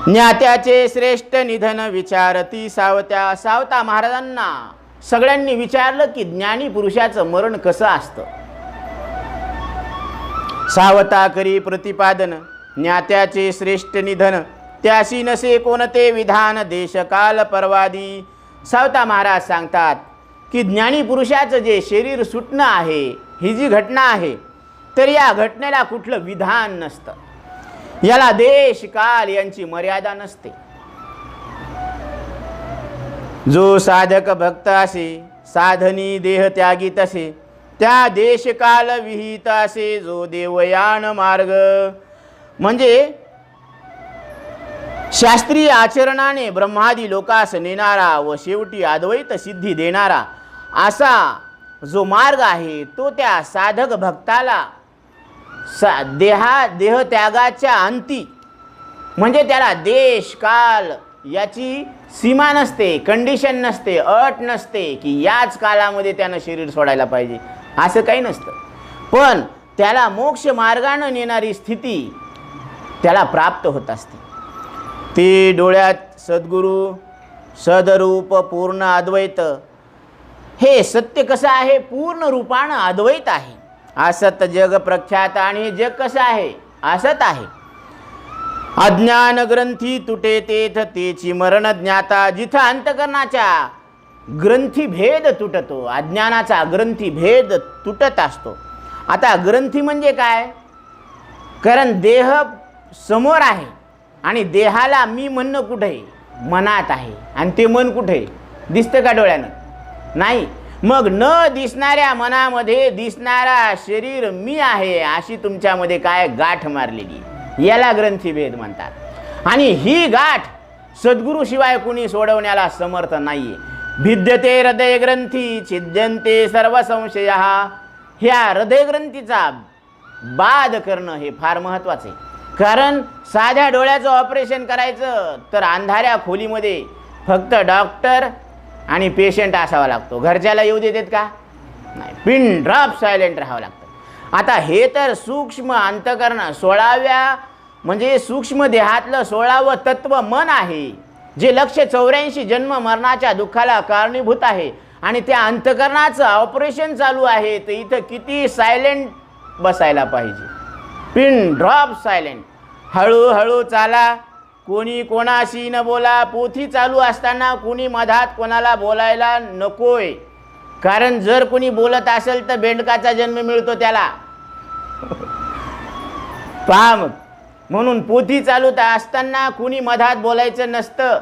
ज्ञात्याचे श्रेष्ठ निधन विचारती सावत्या. सावता महाराजांना सगळ्यांनी विचारलं की ज्ञानी पुरुषाचं मरण कसं असतं. सावता करी प्रतिपादन, ज्ञात्याचे श्रेष्ठ निधन त्याशी नसे कोणते विधान देशकाल परवादी. सावता महाराज सांगतात की ज्ञानी पुरुषाचं जे शरीर सुटणं आहे, ही जी घटना आहे, तर या घटनेला कुठलं विधान नसतं. याला देश काल यांची मर्यादा नसते. जो साधक भक्त असे, साधनी देह त्यागी तसे, त्या देशकाल विहित असे जो देवयान मार्ग. म्हणजे शास्त्रीय आचरणाने ब्रह्मादी लोकास नेणारा व शेवटी अद्वैत सिद्धी देणारा असा जो मार्ग आहे, तो त्या साधक भक्ताला देह त्यागाच्या अंती, म्हणजे त्याला देश काल याची सीमा नसते, कंडिशन नसते, अट नसते की याच कालामध्ये त्यानं शरीर सोडायला पाहिजे, असं काही नसतं. पण त्याला मोक्ष मार्गाने नेणारी स्थिती त्याला प्राप्त होत असते. ते डोळ्यात सद्गुरू, सदरूप पूर्ण अद्वैत. हे सत्य कसं आहे, पूर्ण रूपानं अद्वैत आहे. असत जग प्रख्यात, आणि जग कसं आहे, असत आहे. अज्ञान ग्रंथी तुटे तेथ तेची मरण ज्ञाता. जिथं अंतकरणाच्या ग्रंथी भेद तुटतो, अज्ञानाचा ग्रंथी भेद तुटत असतो. आता ग्रंथी म्हणजे काय, कारण देह समोर आहे आणि देहाला मी म्हणणं कुठे आहे? मनात आहे. आणि ते मन कुठे आहे? दिसतं का डोळ्यानं? नाही. मग न दिसणाऱ्या मनामध्ये दिसणारा शरीर मी आहे अशी तुमच्यामध्ये काय गाठ मारलेली, याला ग्रंथीभेद म्हणतात. आणि ही गाठ सद्गुरूशिवाय कुणी सोडवण्याला समर्थ नाहीये. भिद्यते हृदय ग्रंथी छिद्यन्ते सर्व संशय. ह्या हृदय ग्रंथीचा बाध करणं हे फार महत्त्वाचं आहे. कारण साध्या डोळ्याचं ऑपरेशन करायचं तर अंधाऱ्या खोलीमध्ये फक्त डॉक्टर आणि पेशंट असावा लागतो. घरच्याला येऊ देतात का? नाही. पिन ड्रॉप सायलेंट राहावं लागतं. आता हे तर सूक्ष्म अंतकरण 16व्या म्हणजे सूक्ष्म देहातलं 16वं तत्व मन आहे, जे 184 जन्म मरणाच्या दुःखाला कारणीभूत आहे. आणि त्या अंतकरणाचं ऑपरेशन चालू आहे, तर इथं किती सायलेंट बसायला पाहिजे. Pin drop silent. हळूहळू चाला, कोणी कोणाशी न बोला. पोथी चालू असताना कोणी मधात कोणाला बोलायला नकोय. कारण जर कोणी बोलत असेल तर बेंडकाचा जन्म मिळतो त्याला. पहा मग, म्हणून पोथी चालू असताना कुणी मधात बोलायचं नसतं.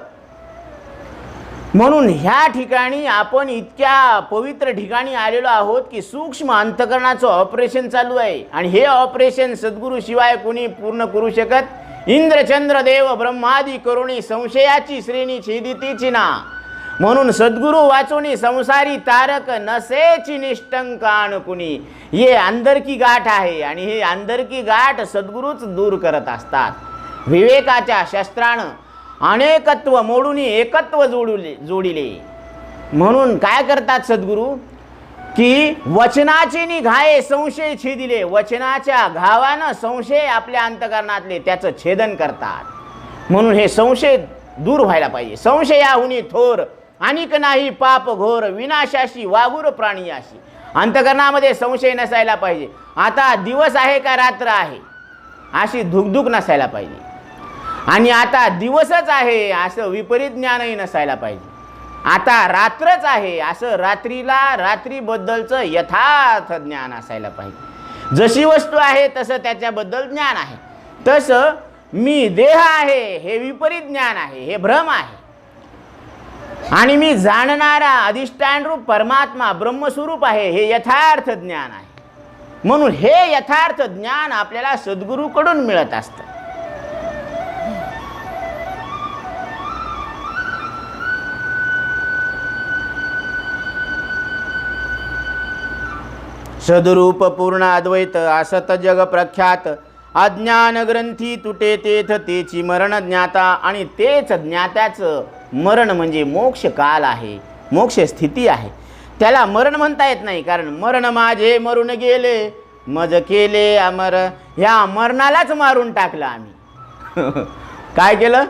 म्हणून ह्या ठिकाणी आपण इतक्या पवित्र ठिकाणी आलेलो आहोत की सूक्ष्म अंतकरणाचं ऑपरेशन चालू आहे. आणि हे ऑपरेशन सद्गुरू शिवाय कोणी पूर्ण करू शकत. इंद्रचंद्र देव ब्रह्मादी करुणी संशयाची श्रेणी छेदितीची ना. म्हणून सद्गुरू वाचोनी संसारी तारक नसेची निष्टंकान कुणी. हे अंदरकी गाठ आहे आणि हे अंदरकी गाठ सद्गुरूच दूर करत असतात. विवेकाच्या शस्त्रानं अनेकत्व मोडून एकत्व जोडिले. म्हणून काय करतात सद्गुरू की वचनाचे निघाये संशय छेदिले. वचनाच्या घावानं संशय आपल्या अंतकरणातले त्याचं छेदन करतात. म्हणून हे संशय दूर व्हायला पाहिजे. संशयाहुनी थोर अनिक नाही पाप घोर विनाशाशी वागुर प्राणीयाशी. अंतकरणामध्ये संशय नसायला पाहिजे. आता दिवस आहे का रात्र आहे अशी धुकधुक नसायला पाहिजे. आणि आता दिवसच आहे असं विपरीत ज्ञानही नसायला पाहिजे. आता रात्रच आहे असं रात्रीबद्दलचं यथार्थ ज्ञान असायला पाहिजे. जशी वस्तू आहे तसं त्याच्याबद्दल ज्ञान आहे. तसं मी देह आहे हे विपरीत ज्ञान आहे, हे भ्रम आहे. आणि मी जाणणारा अधिष्ठान रूप परमात्मा ब्रह्मस्वरूप आहे हे यथार्थ ज्ञान आहे. म्हणून हे यथार्थ ज्ञान आपल्याला सद्गुरूकडून मिळत असतं. सद्रूप पूर्ण अद्वैत असत जग प्रख्यात. अज्ञान ग्रंथी तुटे तेथ तेची मरण ज्ञाता. आणि तेच ज्ञात्याचं मरण म्हणजे मोक्ष काल आहे, मोक्ष स्थिती आहे. त्याला मरण म्हणता येत नाही. कारण मरण माझे मरून गेले मज केले अमर. ह्या मरणालाच मारून टाकलं आम्ही. काय केलं?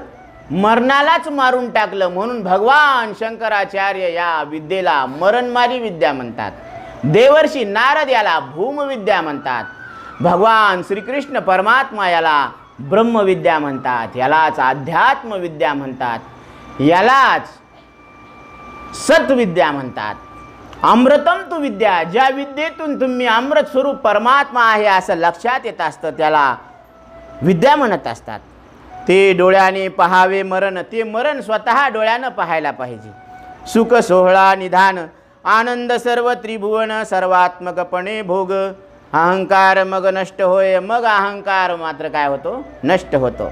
मरणालाच मारून टाकलं. म्हणून भगवान शंकराचार्य या विद्येला मरणमारी विद्या म्हणतात. देवर्षी नारद याला भूमविद्या म्हणतात. भगवान श्रीकृष्ण परमात्मा याला ब्रह्मविद्या म्हणतात. यालाच अध्यात्मविद्या म्हणतात. यालाच सत्विद्या म्हणतात. अमृतम तु विद्या. ज्या विद्येतून तुम्ही अमृत स्वरूप परमात्मा आहे असं लक्षात येत असतं त्याला विद्या म्हणत असतात. ते डोळ्याने पहावे मरण. ते मरण स्वतः डोळ्यानं पाहायला पाहिजे. सुख सोहळा निधान आनंद सर्व त्रिभुवन सर्वात्मकपणे भोग. अहंकार मग नष्ट होय. मग अहंकार मात्र काय होतो? नष्ट होतो.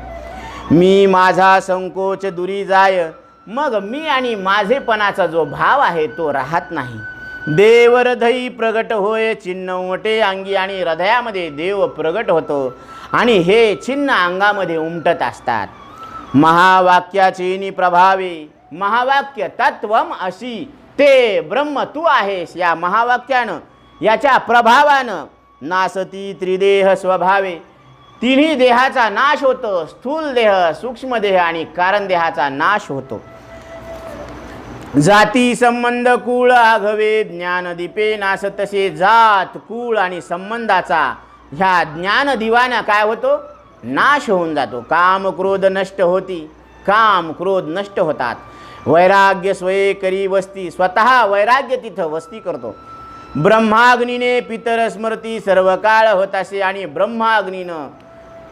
मी माझा संकोच दुरी जाय. मग मी आणि माझेपणाचा जो भाव आहे तो राहत नाही. देव हृदयी प्रगट होय चिन्ह उमटे अंगी. आणि हृदयामध्ये देव प्रगट होतो आणि हे चिन्ह अंगामध्ये उमटत असतात. महावाक्याचे प्रभावे. महावाक्य तत्वम अशी. ते ब्रह्म तू आहेस या महावाक्यानं याच्या प्रभावानं नासती त्रिदेह स्वभावे. तिन्ही देहाचा नाश होतो. स्थूल देह, सूक्ष्म देह आणि कारण देहाचा नाश होतो. जाती संबंध कुळ आघवे ज्ञानदीपे नास. तसे जात कुळ आणि संबंधाचा ह्या ज्ञानदिवाना काय होतो? नाश होऊन जातो. काम क्रोध नष्ट होती. काम क्रोध नष्ट होतात. वैराग्य स्वये करी वस्ती. स्वतः वैराग्य तिथं वस्ती करतो. ब्रह्माग्नीने पितर स्मृती सर्व काळ होत असे. आणि ब्रह्माग्नीनं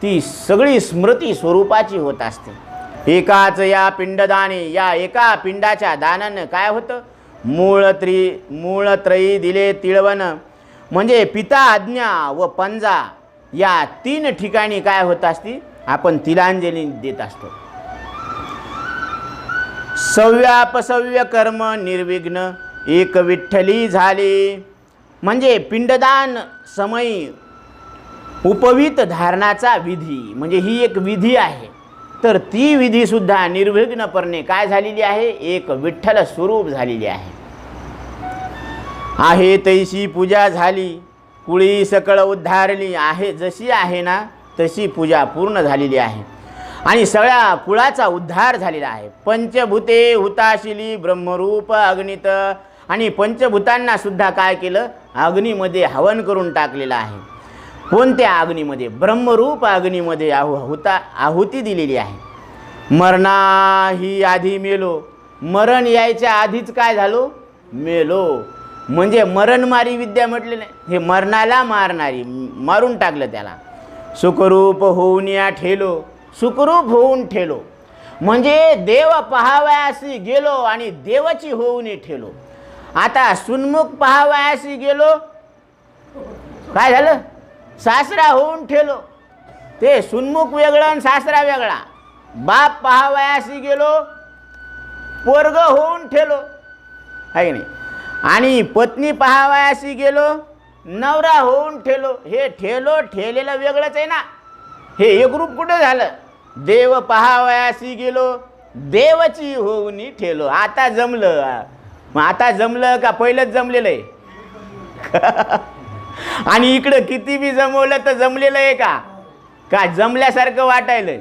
ती सगळी स्मृती स्वरूपाची होत असते। एकाच या पिंडदाने, या एका पिंडाच्या दानानं काय होतं, मूळत्रयी दिले तिळवण, म्हणजे पिता, आज्ञा व पंजा या 3 ठिकाणी काय होत असती, आपण तिलांजली देत असतो। सव्यापसव्य कर्म निर्विघ्न एक विठ्ठली झाले, म्हणजे पिंडदान समयी उपवीत धारणाचा विधी, म्हणजे ही एक विधी आहे, तर ती विधीसुद्धा निर्विघ्नपणे काय झालेली आहे, एक विठ्ठल स्वरूप झालेली आहे तैशी पूजा झाली, कुळी सकळ उद्धारली, आहे जशी आहे ना तशी पूजा पूर्ण झालेली आहे आणि सगळ्या कुळाचा उद्धार झालेला आहे। पंचभूते हुताशिली ब्रह्मरूप अग्नित, आणि पंचभूतांना सुद्धा काय केलं, अग्नीमध्ये हवन करून टाकलेलं आहे। कोणत्या अग्नीमध्ये, ब्रह्मरूप अग्नीमध्ये आहुती दिलेली आहे। मरणा ही आधी मेलो, मरण यायच्या आधीच काय झालो, मेलो, म्हणजे मरणमारी विद्या म्हटले नाही, हे मरणाला मारणारी, मारून टाकलं त्याला। सुखरूप होऊन या ठेलो, सुखरूप होऊन ठेलो, म्हणजे देव पहावयासी गेलो आणि देवाची होऊन ठेलो। आता सुन्मुख पहावयासी गेलो, काय झालं, सासरा होऊन ठेलो, ते सुन्मुख वेगळं आणि सासरा वेगळा। बाप पहावयासी गेलो, पोरग होऊन ठेलो, आहे की नाही, आणि पत्नी पहावयासी गेलो, नवरा होऊन ठेलो। हे ठेलो ठेलेलं वेगळंच आहे ना, हे एक रूप कुठं झालं, देव पहावयासी गेलो, देवची होऊन ठेलो। आता जमलं, मग आता जमलं का पहिलंच जमलेलं आहे आणि इकडं किती बी जमवलं तर जमलेलं आहे का जमल्यासारखं वाटायलं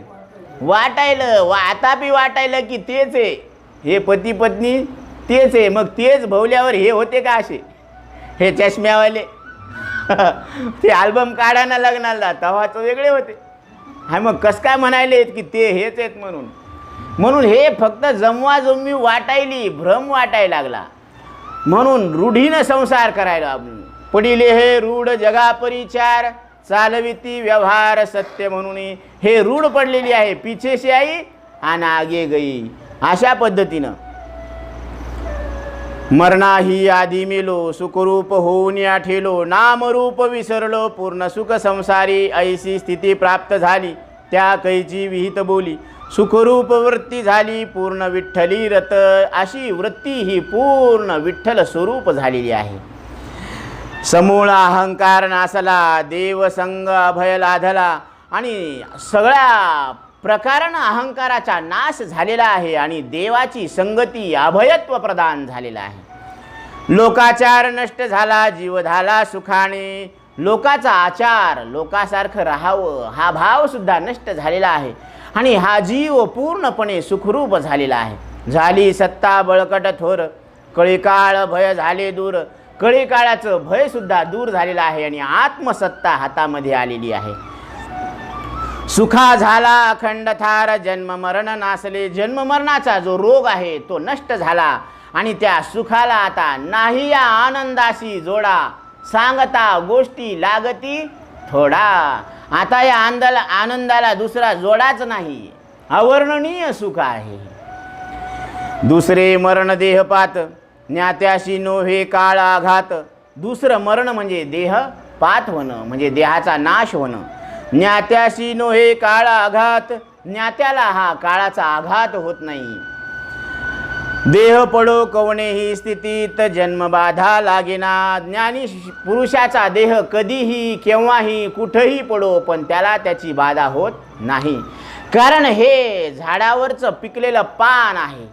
आता बी वाटायलं की तेच आहे, हे पती पत्नी तेच आहे, मग तेच भवल्यावर हे होते का असे, हे चष्म्यावाले ते अल्बम काढा ना लग्नाला तेव्हाच वेगळे होते, हा मग कस काय म्हणायले की ते हेच आहेत म्हणून हे फक्त जमवाजमवी वाटायली, भ्रम वाटायला लागला, म्हणून रूढीनं संसार करायला पडिले हे रूढ जगा परिचार, चालविती व्यवहार सत्य म्हणून, हे रूढ पडलेली आहे, पिछे से आई आणि आगे गई, अशा पद्धतीनं। मरणा ही आधी मेलो, सुखरूप होऊन या ठेलो, नामरूप विसरलो, पूर्ण सुख संसारी, ऐशी स्थिती प्राप्त झाली, त्या कैची विहित बोली, सुखरूप वृत्ती झाली, पूर्ण विठ्ठली रत, अशी वृत्ती ही पूर्ण विठ्ठल स्वरूप झालेली आहे। समूळ अहंकार नासला, देव संग अभय लाधला, आणि सगळ्या प्रकारानं अहंकाराचा नाश झालेला आहे आणि देवाची संगती अभयत्व प्रदान झालेला आहे। लोकाचार नष्ट झाला, जीव झाला सुखाने, लोकाचा आचार, लोकासारखं राहावं हा भाव सुद्धा नष्ट झालेला आहे आणि हा जीव पूर्णपणे सुखरूप झालेला आहे। झाली सत्ता बळकट थोर, कळीकाळ भय झाले दूर, कळीकाळाचं भय सुद्धा दूर झालेलं आहे आणि आत्मसत्ता हातामध्ये आलेली आहे। सुखा झाला अखंड थार, जन्म मरण नासले, जन्म मरणाचा जो रोग आहे तो नष्ट झाला आणि त्या सुखाला आता नाही या आनंदाशी जोडा, सांगता गोष्टी लागती थोडा, आता या आनंदाला दुसरा जोडाच नाही, अवर्णनीय सुख आहे। दुसरे मरण देहपात, ज्ञात्याशी नोहे काळ आघात, दुसरं मरण म्हणजे देह पात होणं, म्हणजे देहाचा नाश होणं। ज्ञात्याशी नोहे काळ आघात, ज्ञात्याला हा काळाचा आघात होत नाही। देह पडो कवणेही स्थितीत, जन्मबाधा लागेना, ज्ञानी पुरुषाचा देह कधीही केव्हाही कुठेही पडो पण त्याला त्याची बाधा होत नाही, कारण हे झाडावरचं पिकलेलं पान आहे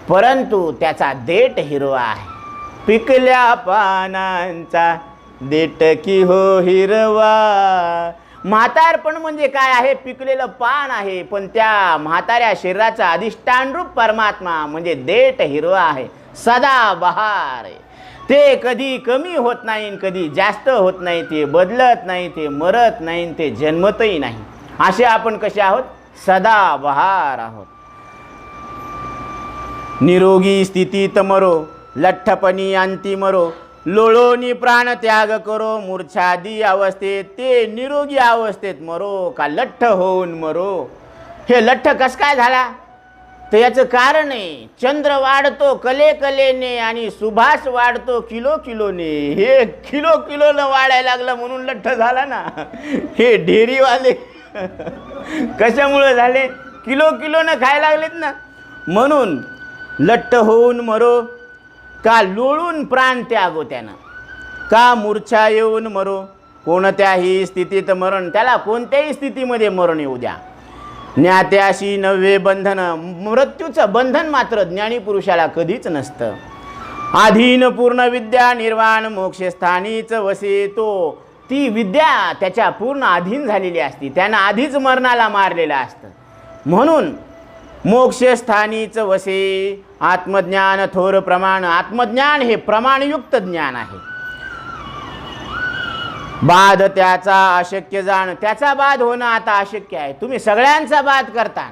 परंतु त्याचा देठ हिरवा आहे। पिकल्या पानांचा देठ की हो हिरवा, म्हातारपण म्हणजे काय आहे, पिकलेलं पान आहे, पण त्या म्हाताऱ्या शरीराचा अधिष्ठान रूप परमात्मा म्हणजे देठ हिरवा आहे, सदा बहार आहे, ते कधी कमी होत नाही कधी जास्त होत नाही, ते बदलत नाही, ते मरत नाही, ते जन्मतही नाही, असे आपण कसे आहोत, सदा बहार आहोत। निरोगी स्थितीत मरो, लठ्ठपणी अंती मरो, लोळोनी प्राण त्याग करो, मूर्छादी अवस्थेत ते निरोगी अवस्थेत मरो, का लठ्ठ होऊन मरो. हे लठ्ठ कस काय झाला, तर याचं कारण आहे, चंद्र वाढतो कले कलेने आणि सुभाष वाढतो किलो किलोने. हे किलो किलोनं वाढायला लागलं म्हणून लठ्ठ झाला ना. हे डेअरीवाले कशामुळे झाले, किलो किलोनं खायला लागलेत ना, म्हणून लठ्ठ होऊन मरो, का लोळून प्राण त्यागो त्यानं, का मूर्छा येऊन मरो, कोणत्याही स्थितीत मरण, त्याला कोणत्याही स्थितीमध्ये मरण येऊ द्या. ज्ञात्याशी नव्हे बंधन, मृत्यूचं बंधन मात्र ज्ञानी पुरुषाला कधीच नसतं. आधीन पूर्ण विद्या निर्वाण मोक्षस्थानीच वसे, तो ती विद्या त्याच्या पूर्ण अधीन झालेली असती, त्यानं आधीच मरणाला मारलेलं असतं. म्हणून मोक्षस्थानीच वसे. आत्मज्ञान थोर प्रमाण, आत्मज्ञान हे प्रमाणयुक्त ज्ञान आहे. बाध त्याचा अशक्य जाण, त्याचा बाध होणं आता अशक्य आहे. तुम्ही सगळ्यांचा बाध करता,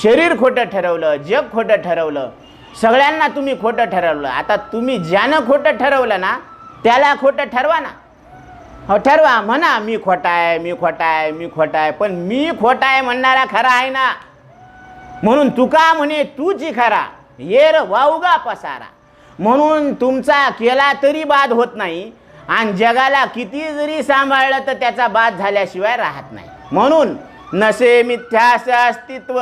शरीर खोटं ठरवलं, जग खोटं ठरवलं, सगळ्यांना तुम्ही खोटं ठरवलं. आता तुम्ही ज्यानं खोटं ठरवलं ना त्याला खोटं ठरवा ना. हो ठरवा, म्हणा मी खोटा आहे, मी खोटा आहे, मी खोटा आहे, पण मी खोटा आहे म्हणणारा खरा आहे ना. म्हणून तुका म्हणे तूची खरा, येर वाऊगा पसारा. म्हणून तुमचा केला तरी बाध होत नाही, आणि जगाला किती जरी सांभाळलं तर त्याचा बाध झाल्याशिवाय राहत नाही. म्हणून नसे मिथ्यास अस्तित्व,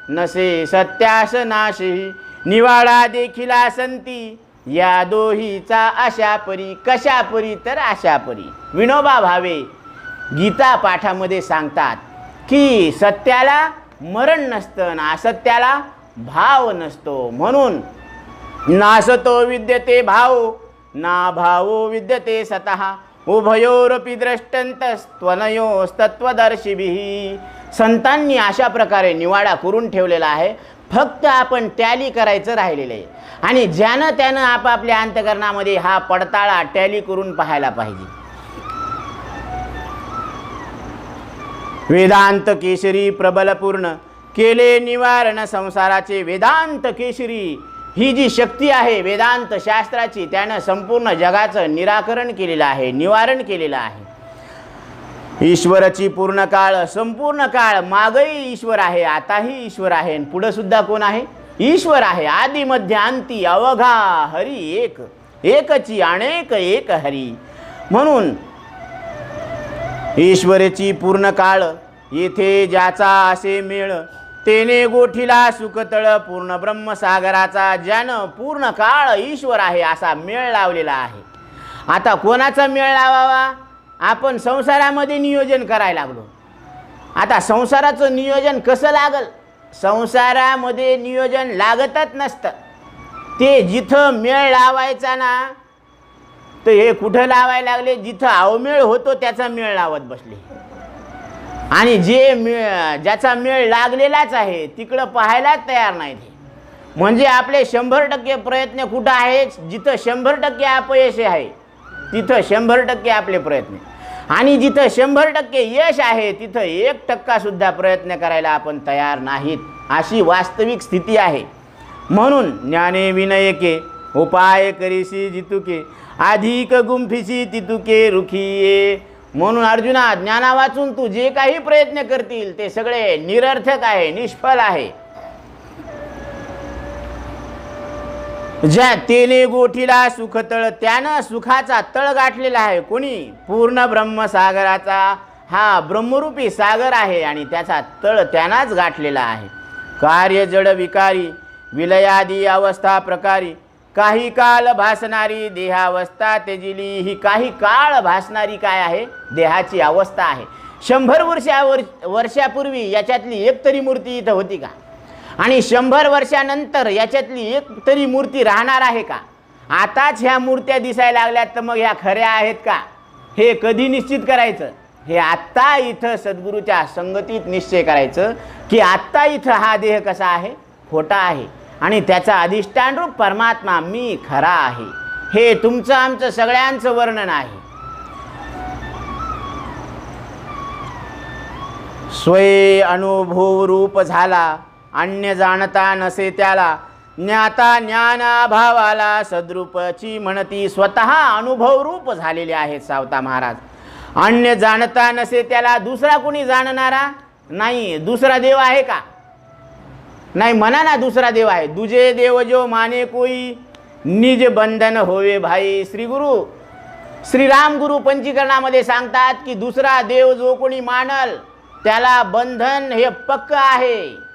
नसे सत्यास नाशी, निवाडा देखिला संती, या दोहीचा अशा परी. कशा परी, तर अशा परी. विनोबा भावे गीता पाठामध्ये सांगतात की सत्याला मरण नसतं ना असत्याला भाव नसतो. म्हणून नासतो विद्यते भाव, ना भावो विद्यते सतः, उभयोरपि द्रष्टंतस्त्वनयोस्तत्वदर्शिभिः. संतांनी अशा प्रकारे निवाडा करून ठेवलेला आहे. फक्त आपण टॅली करायचं राहिलेलं आहे, आणि ज्यानं त्यानं आपापल्या अंतकरणामध्ये हा पडताळा टॅली करून पाहायला पाहिजे. वेदांत केशरी प्रबलपूर्ण, केले निवारण संसाराचे. वेदांत केशरी ही जी शक्ती आहे वेदांत शास्त्राची, त्यानं संपूर्ण जगाचं निराकरण केलेलं आहे, निवारण केलेलं आहे. ईश्वराची पूर्ण काळ, संपूर्ण काळ मागही ईश्वर आहे, आताही ईश्वर आहे, आणि पुढे सुद्धा कोण आहे, ईश्वर आहे. आदि मध्य अंती अवघा हरी एक, एकची अनेक एक हरी. म्हणून ईश्वराची पूर्ण काळ, येथे ज्याचा असे मेळ, तेने गोठीला सुखतळ. पूर्ण ब्रह्मसागराचा ज्यानं पूर्ण काळ ईश्वर आहे असा मेळ लावलेला आहे. आता कोणाचा मेळ लावावा, आपण संसारामध्ये नियोजन करायला लागलो. आता संसाराचं नियोजन कसं लागल, संसारामध्ये नियोजन लागतच नसतं. ते जिथं मेळ लावायचा ना, तर हे कुठं लावायला लागले, जिथं अवमेळ होतो त्याचा मेळ लावत बसले. आणि जे ज्याचा मेळ लागलेलाच आहे तिकडं पाहायलाच तयार नाही. म्हणजे आपले 100% प्रयत्न कुठं आहेत, जिथं 100% अपयश आहे तिथं 100% आपले प्रयत्न, आणि जिथं 100% यश आहे तिथं 1% सुद्धा प्रयत्न करायला आपण तयार नाहीत. अशी वास्तविक स्थिती आहे. म्हणून ज्ञाने विनयके, उपाय करीसी जितुके, अधिक गुंफिसी तितुके रुखिये. म्हणून अर्जुना, ज्ञाना वाचून तू जे काही प्रयत्न करतील ते सगळे निरर्थक आहे, निष्फळ आहे. ज्या तेने गोठीला सुखतळ, त्यानं सुखाचा तळ गाठलेला आहे. कोणी, पूर्ण ब्रह्मसागराचा हा ब्रह्मरूपी सागर आहे, आणि त्याचा तळ त्यानाच गाठलेला आहे. कार्य जड विकारी, विलयादी अवस्था प्रकारी, काही काल भासणारी देहावस्था तेजिली. ही काही काळ भासणारी काय आहे, देहाची अवस्था आहे. 100 वर्षापूर्वी याच्यातली एक तरी मूर्ती इथं होती का, आणि 100 वर्षानंतर याच्यातली एक तरी मूर्ती राहणार आहे का. आताच ह्या मूर्त्या दिसायला लागल्यात, तर मग ह्या खऱ्या आहेत का, हे कधी निश्चित करायचं, हे आत्ता इथं सद्गुरूच्या संगतीत निश्चय करायचं की आत्ता इथं हा देह कसा आहे, खोटा आहे, आणि त्याचा अधिष्ठान रूप परमात्मा मी खरा आहे. हे तुमचं आमचं सगळ्यांचं वर्णन आहे. स्वय अनुभव रूप झाला, अन्य जाणता नसे त्याला. ज्ञाता ज्ञानाभावाला सद्रूपची म्हणती. स्वतः अनुभव रूप झालेले आहेत सावता महाराज. अन्य जाणता नसे त्याला दुसरा कोणी जाणणारा नाही. दुसरा देव आहे का? नाही. म्हणा ना, दुसरा देव आहे. दुजे देव जो माने कोई निज बंधन होवे भाई. श्रीराम गुरु पंचीकरणामध्ये सांगतात की दुसरा देव जो कोणी मानल त्याला बंधन हे पक्क आहे.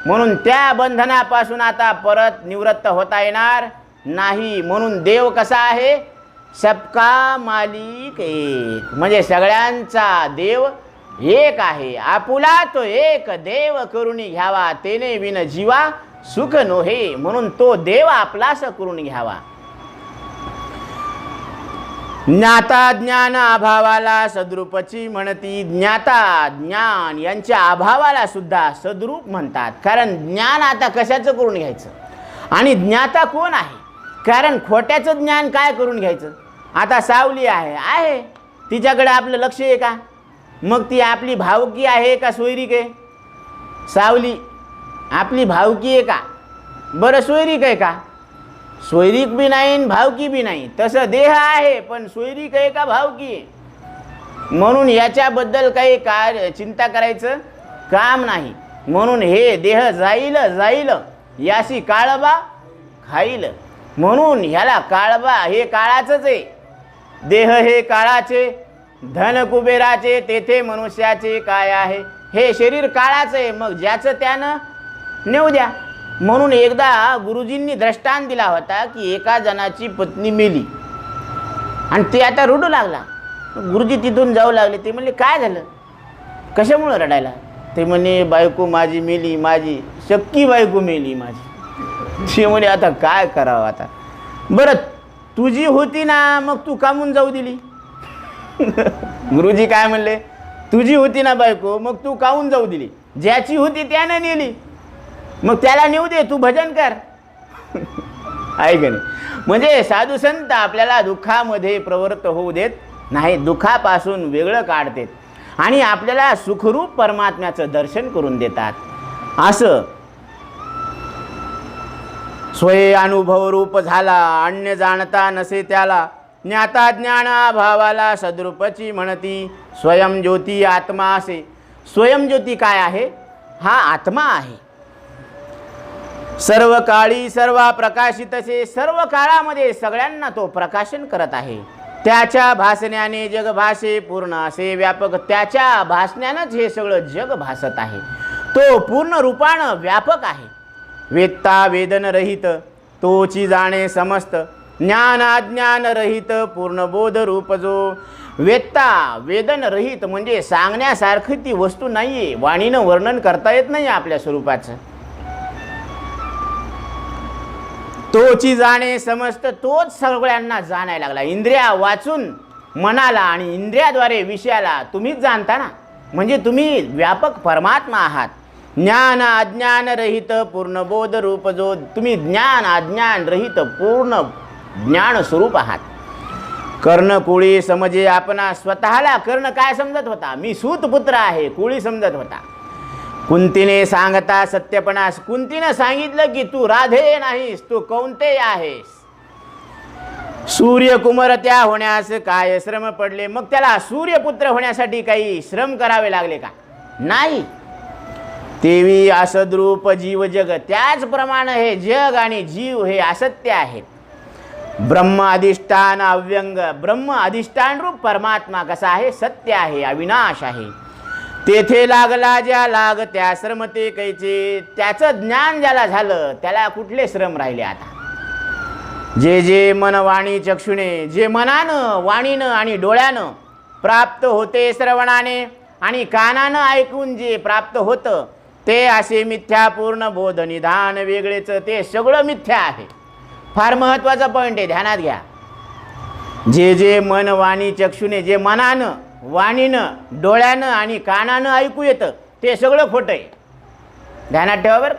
म्हणून त्या बंधनापासून आता परत निवृत्त होता येणार नाही. म्हणून देव कसा आहे? सबका मालिक एक, म्हणजे सगळ्यांचा देव एक आहे. आपुला तो एक देव करून घ्यावा, तेने विन जीवा सुख नोहे. म्हणून तो देव आपलास करून घ्यावा. ज्ञाता ज्ञान अभावाला सद्रूपची म्हणती. ज्ञाता ज्ञान यांच्या अभावाला सुद्धा सद्रूप म्हणतात. कारण ज्ञान आता कशाचं करून घ्यायचं? आणि ज्ञाता कोण आहे? कारण खोट्याचं ज्ञान काय करून घ्यायचं? आता सावली आहे, तिच्याकडे आपलं लक्ष आहे का? मग ती आपली भावकी आहे का सोयरीक आहे? सावली आपली भावकी आहे का? बरं, सोयरीक आहे का? सोयरीक बी नाही, भावकी बी नाही. तसं देह आहे, पण सोयरीक आहे का भावकी आहे? म्हणून याच्याबद्दल काही चिंता करायचं काम नाही. म्हणून हे देह जाईल याशी काळबा खाईल. म्हणून ह्याला काळबा हे काळाचंच आहे. देह हे काळाचे, धन कुबेराचे, तेथे मनुष्याचे काय आहे? हे शरीर काळाचं आहे, मग ज्याचं त्यानं नेऊ द्या. म्हणून एकदा गुरुजींनी दृष्टांत दिला होता की एका जणाची पत्नी मेली आणि ते आता रडू लागला. गुरुजी तिथून जाऊ लागले. ते म्हणले, काय झालं? कशामुळं रडायला? ते म्हणे, बायको माझी मेली, माझी शक्की बायको मेली माझी. ते म्हणे, आता काय करावं? आता बरं, तुझी होती ना, मग तू कामून जाऊ दिली? गुरुजी काय म्हणले? तुझी होती ना बायको, मग तू काहून जाऊ दिली? ज्याची होती त्याने नेली, मग त्याला नेऊ दे, तू भजन कर. आहे का नाही? म्हणजे साधू संत आपल्याला दुःखामध्ये प्रवृत्त होऊ देत नाही, दुःखापासून वेगळं काढतात आणि आपल्याला सुखरूप परमात्म्याचं दर्शन करून देतात. असं स्वय अनुभव रूप झाला, अन्य जाणता नसे त्याला. ज्ञाता ज्ञान भावाला सद्रूपची म्हणती. स्वयं ज्योती आत्मा असे. स्वयं ज्योती काय आहे? हा आत्मा आहे. सर्व काळी सर्व प्रकाशितसे, सर्व काळामध्ये सगळ्यांना तो प्रकाशन करत आहे. त्याच्या भासण्याने जग भासे पूर्ण असे व्यापक. त्याच्या भासण्यानंच हे सगळं जग भासत आहे. तो पूर्ण रूपानं व्यापक आहे. वेत्ता वेदन रहित, तोची जाणे समस्त. ज्ञान अज्ञान रहित, पूर्ण बोध रूप जो. वेत्ता वेदन रहित म्हणजे सांगण्यासारखी ती वस्तू नाहीये, वाणीनं वर्णन करता येत नाही आपल्या स्वरूपाचं. तोची जाणे समस्त, तोच सगळ्यांना जाणायला लागला. इंद्रिया वाचून मनाला आणि इंद्रियाद्वारे विषयाला तुम्हीच जाणता ना, म्हणजे तुम्ही व्यापक परमात्मा आहात. ज्ञान अज्ञान रहित पूर्ण बोध रूप जो. तुम्ही ज्ञान अज्ञान रहित पूर्ण ज्ञान स्वरूप आहात. कर्ण कुळी समजे आपणा. स्वतःला कर्ण काय समजत होता? मी सूतपुत्र आहे, कुळी समजत होता. कुंतीने सांगता सत्यपणास. कुंतीने सांगितलं की तू राधे नाहीस, तू कौंतेय आहेस. सूर्यकुमार त्या होण्यास काय श्रम पडले? मग त्याला सूर्यपुत्र होण्यासाठी काही श्रम करावे लागले का? नाही. तेवी असद्रूप जीव जग. त्याचप्रमाणे हे जग आणि जीव हे असत्य आहेत. ब्रह्म अधिष्ठान अव्यंग. ब्रह्म अधिष्ठान रूप परमात्मा कसा आहे? सत्य आहे, अविनाश आहे. तेथे लागला ज्या लाग त्या श्रम ते कैचे. त्याचं ज्ञान ज्याला झालं त्याला कुठले श्रम राहिले आता? जे जे मन वाणी चक्षुने, जे मनानं वाणीनं आणि डोळ्यानं प्राप्त होते, श्रवणाने आणि कानानं ऐकून जे प्राप्त होतं ते असे मिथ्या पूर्ण बोध निधान वेगळेच. ते सगळं मिथ्या आहे. फार महत्त्वाचा पॉईंट आहे, ध्यानात घ्या. जे जे मन वाणी चक्षुने, जे मनानं वाणीनं डोळ्यानं आणि कानानं ऐकू येतं ते सगळं खोटं आहे. ध्यानात ठेवा बरं.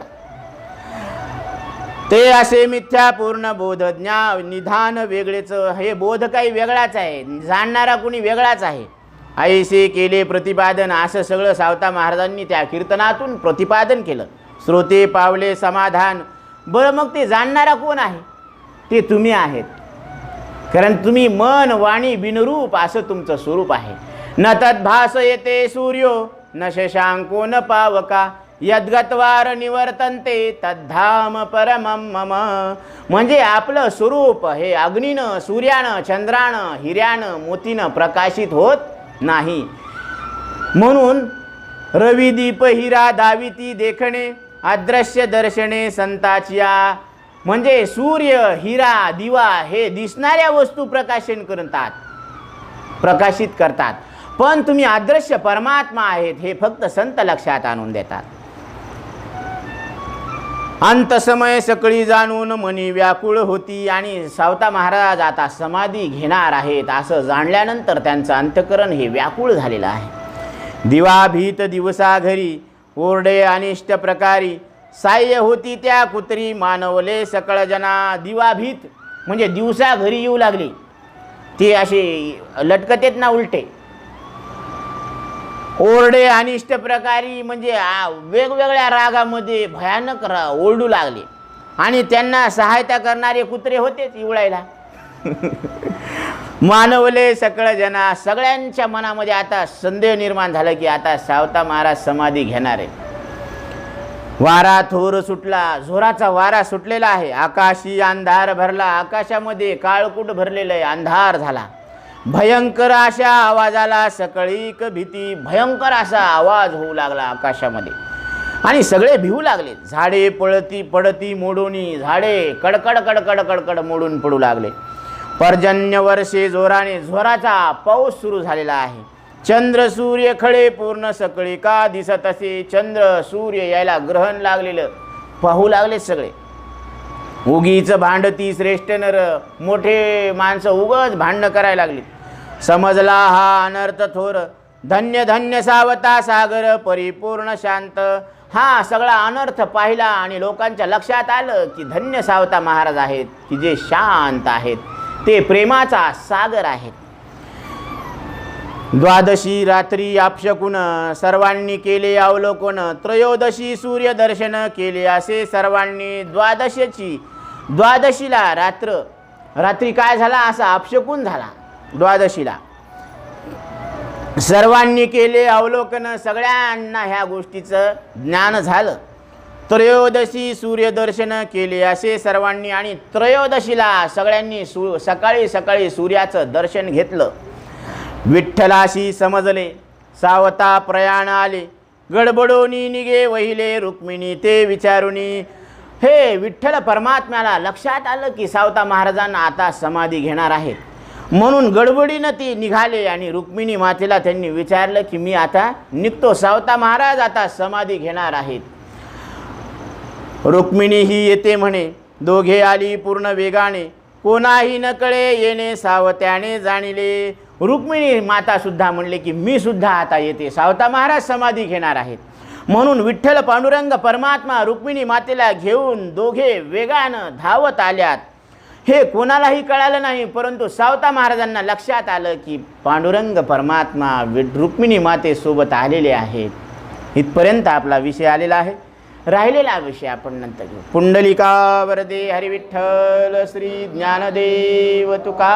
ते असे मिथ्या पूर्ण बोध निधान वेगळेच. हे बोध काही वेगळाच आहे, जाणणारा कुणी वेगळाच आहे. ऐसे केले प्रतिपादन. असं सगळं सावता महाराजांनी त्या कीर्तनातून प्रतिपादन केलं. श्रोते पावले समाधान. बरं मग ते जाणणारा कोण आहे? ते तुम्ही आहेत. कारण तुम्ही मन वाणी बिनरूप असं तुमचं स्वरूप आहे. न तद्भास येते सूर्यो न शशांको न पावका यद्गत्वार निवर्तन्ते तद्धाम परमं मम. म्हणजे आपलं स्वरूप हे अग्नीनं, सूर्यानं, चंद्रानं, हिऱ्यानं, मोतीनं प्रकाशित होत नाही. म्हणून रविदीप हिरा दाविती देखणे अदृश्य दर्शने संताचिया. म्हणजे सूर्य, हिरा, दिवा हे दिसणाऱ्या वस्तू प्रकाशित करतात, पण तुम्ही अदृश्य परमात्मा आहेत हे फक्त संत लक्षात आणून देतात. अंतसमय सकळी जाणून मनी व्याकुळ होती. आणि सावता महाराज आता समाधी घेणार आहेत असं जाणल्यानंतर त्यांचं अंतःकरण हे व्याकुळ झालेलं आहे. दिवा भीत दिवसा घरी ओरडे अनिष्ट प्रकारी साह्य होती त्या कुत्री मानवले सकळ जना. दिवा भीत म्हणजे दिवसा घरी येऊ लागली, ते असे लटकतेत ना उलटे. ओरडे अनिष्ट प्रकारी म्हणजे वेगवेगळ्या रागामध्ये भयानक ओरडू लागले. आणि त्यांना सहायता करणारे कुत्रे होतेच इवळायला. मानवले सकळ जना. सगळ्यांच्या मनामध्ये आता संदेह निर्माण झाला की आता सावता महाराज समाधी घेणार आहे. वारा थोर सुटला, जोराचा वारा सुटलेला आहे. आकाशी अंधार भरला, आकाशामध्ये काळकूट भरलेलं आहे, अंधार झाला. भयंकर अशा आवाजाला सकळीक भीती. भयंकर असा आवाज होऊ लागला आकाशामध्ये आणि सगळे भिवू लागले. झाडे पडती मोडूनी, झाडे कडकड कडकड कडकड मोडून पडू लागले. पर्जन्य वर्षे जोराचा पाऊस सुरू झालेला आहे. चंद्र सूर्य खळे पूर्ण सकळी का दिसत असे. चंद्र सूर्य यायला ग्रहण लागलेलं पाहू लागले सगळे. उगीच भांडती श्रेष्ठ नर. मोठे माणसं उगच भांडणं करायला लागली. समजला हा अनर्थ थोर. धन्य धन्य सावता सागर परिपूर्ण शांत. हा सगळा अनर्थ पाहिला आणि लोकांच्या लक्षात आलं की धन्य सावता महाराज आहेत की जे शांत आहेत, ते प्रेमाचा सागर आहेत. द्वादशी रात्री अपशकुन सर्वांनी केले अवलोकन. त्रयोदशी सूर्यदर्शन केले असे सर्वांनी. द्वादशीला रात्री काय झाला असा अपशकुन झाला. द्वादशीला सर्वांनी केले अवलोकन. सगळ्यांना ह्या गोष्टीचं ज्ञान झालं. त्रयोदशी सूर्यदर्शन केले असे सर्वांनी. आणि त्रयोदशीला सगळ्यांनी सकाळी सकाळी सूर्याचं दर्शन घेतलं. विठ्ठलाशी समजले सावता प्रयाण आले. गडबडोनी निघे वहिले रुक्मिणी ते विचारुनी. हे विठ्ठल परमात्म्याला लक्षात आलं की सावता महाराजांना आता समाधी घेणार आहेत, म्हणून गडबडीनं ते निघाले. आणि रुक्मिणी मातेला त्यांनी विचारलं की मी आता निघतो, सावता महाराज आता समाधी घेणार आहेत. रुक्मिणी ही येते म्हणे. दोघे आली पूर्ण वेगाने. कोणाही न कळे येणे सावत्याने जाणिले. रुक्मिणी माता सुद्धा म्हणले की मी सुद्धा आता येते, सावता महाराज समाधी घेणार आहेत. म्हणून विठ्ठल पांडुरंग परमात्मा रुक्मिणी मातेला घेऊन दोघे वेगानं धावत आल्यात. हे कोणालाही कळालं नाही, परंतु सावता महाराजांना लक्षात आलं की पांडुरंग परमात्मा रुक्मिणी मातेसोबत आलेले आहेत. इथपर्यंत आपला विषय आलेला आहे. राहिलेला विषय आपण नंतर घेऊ. पुंडलिका वरदे हरी विठ्ठल श्री ज्ञानदेव तुका.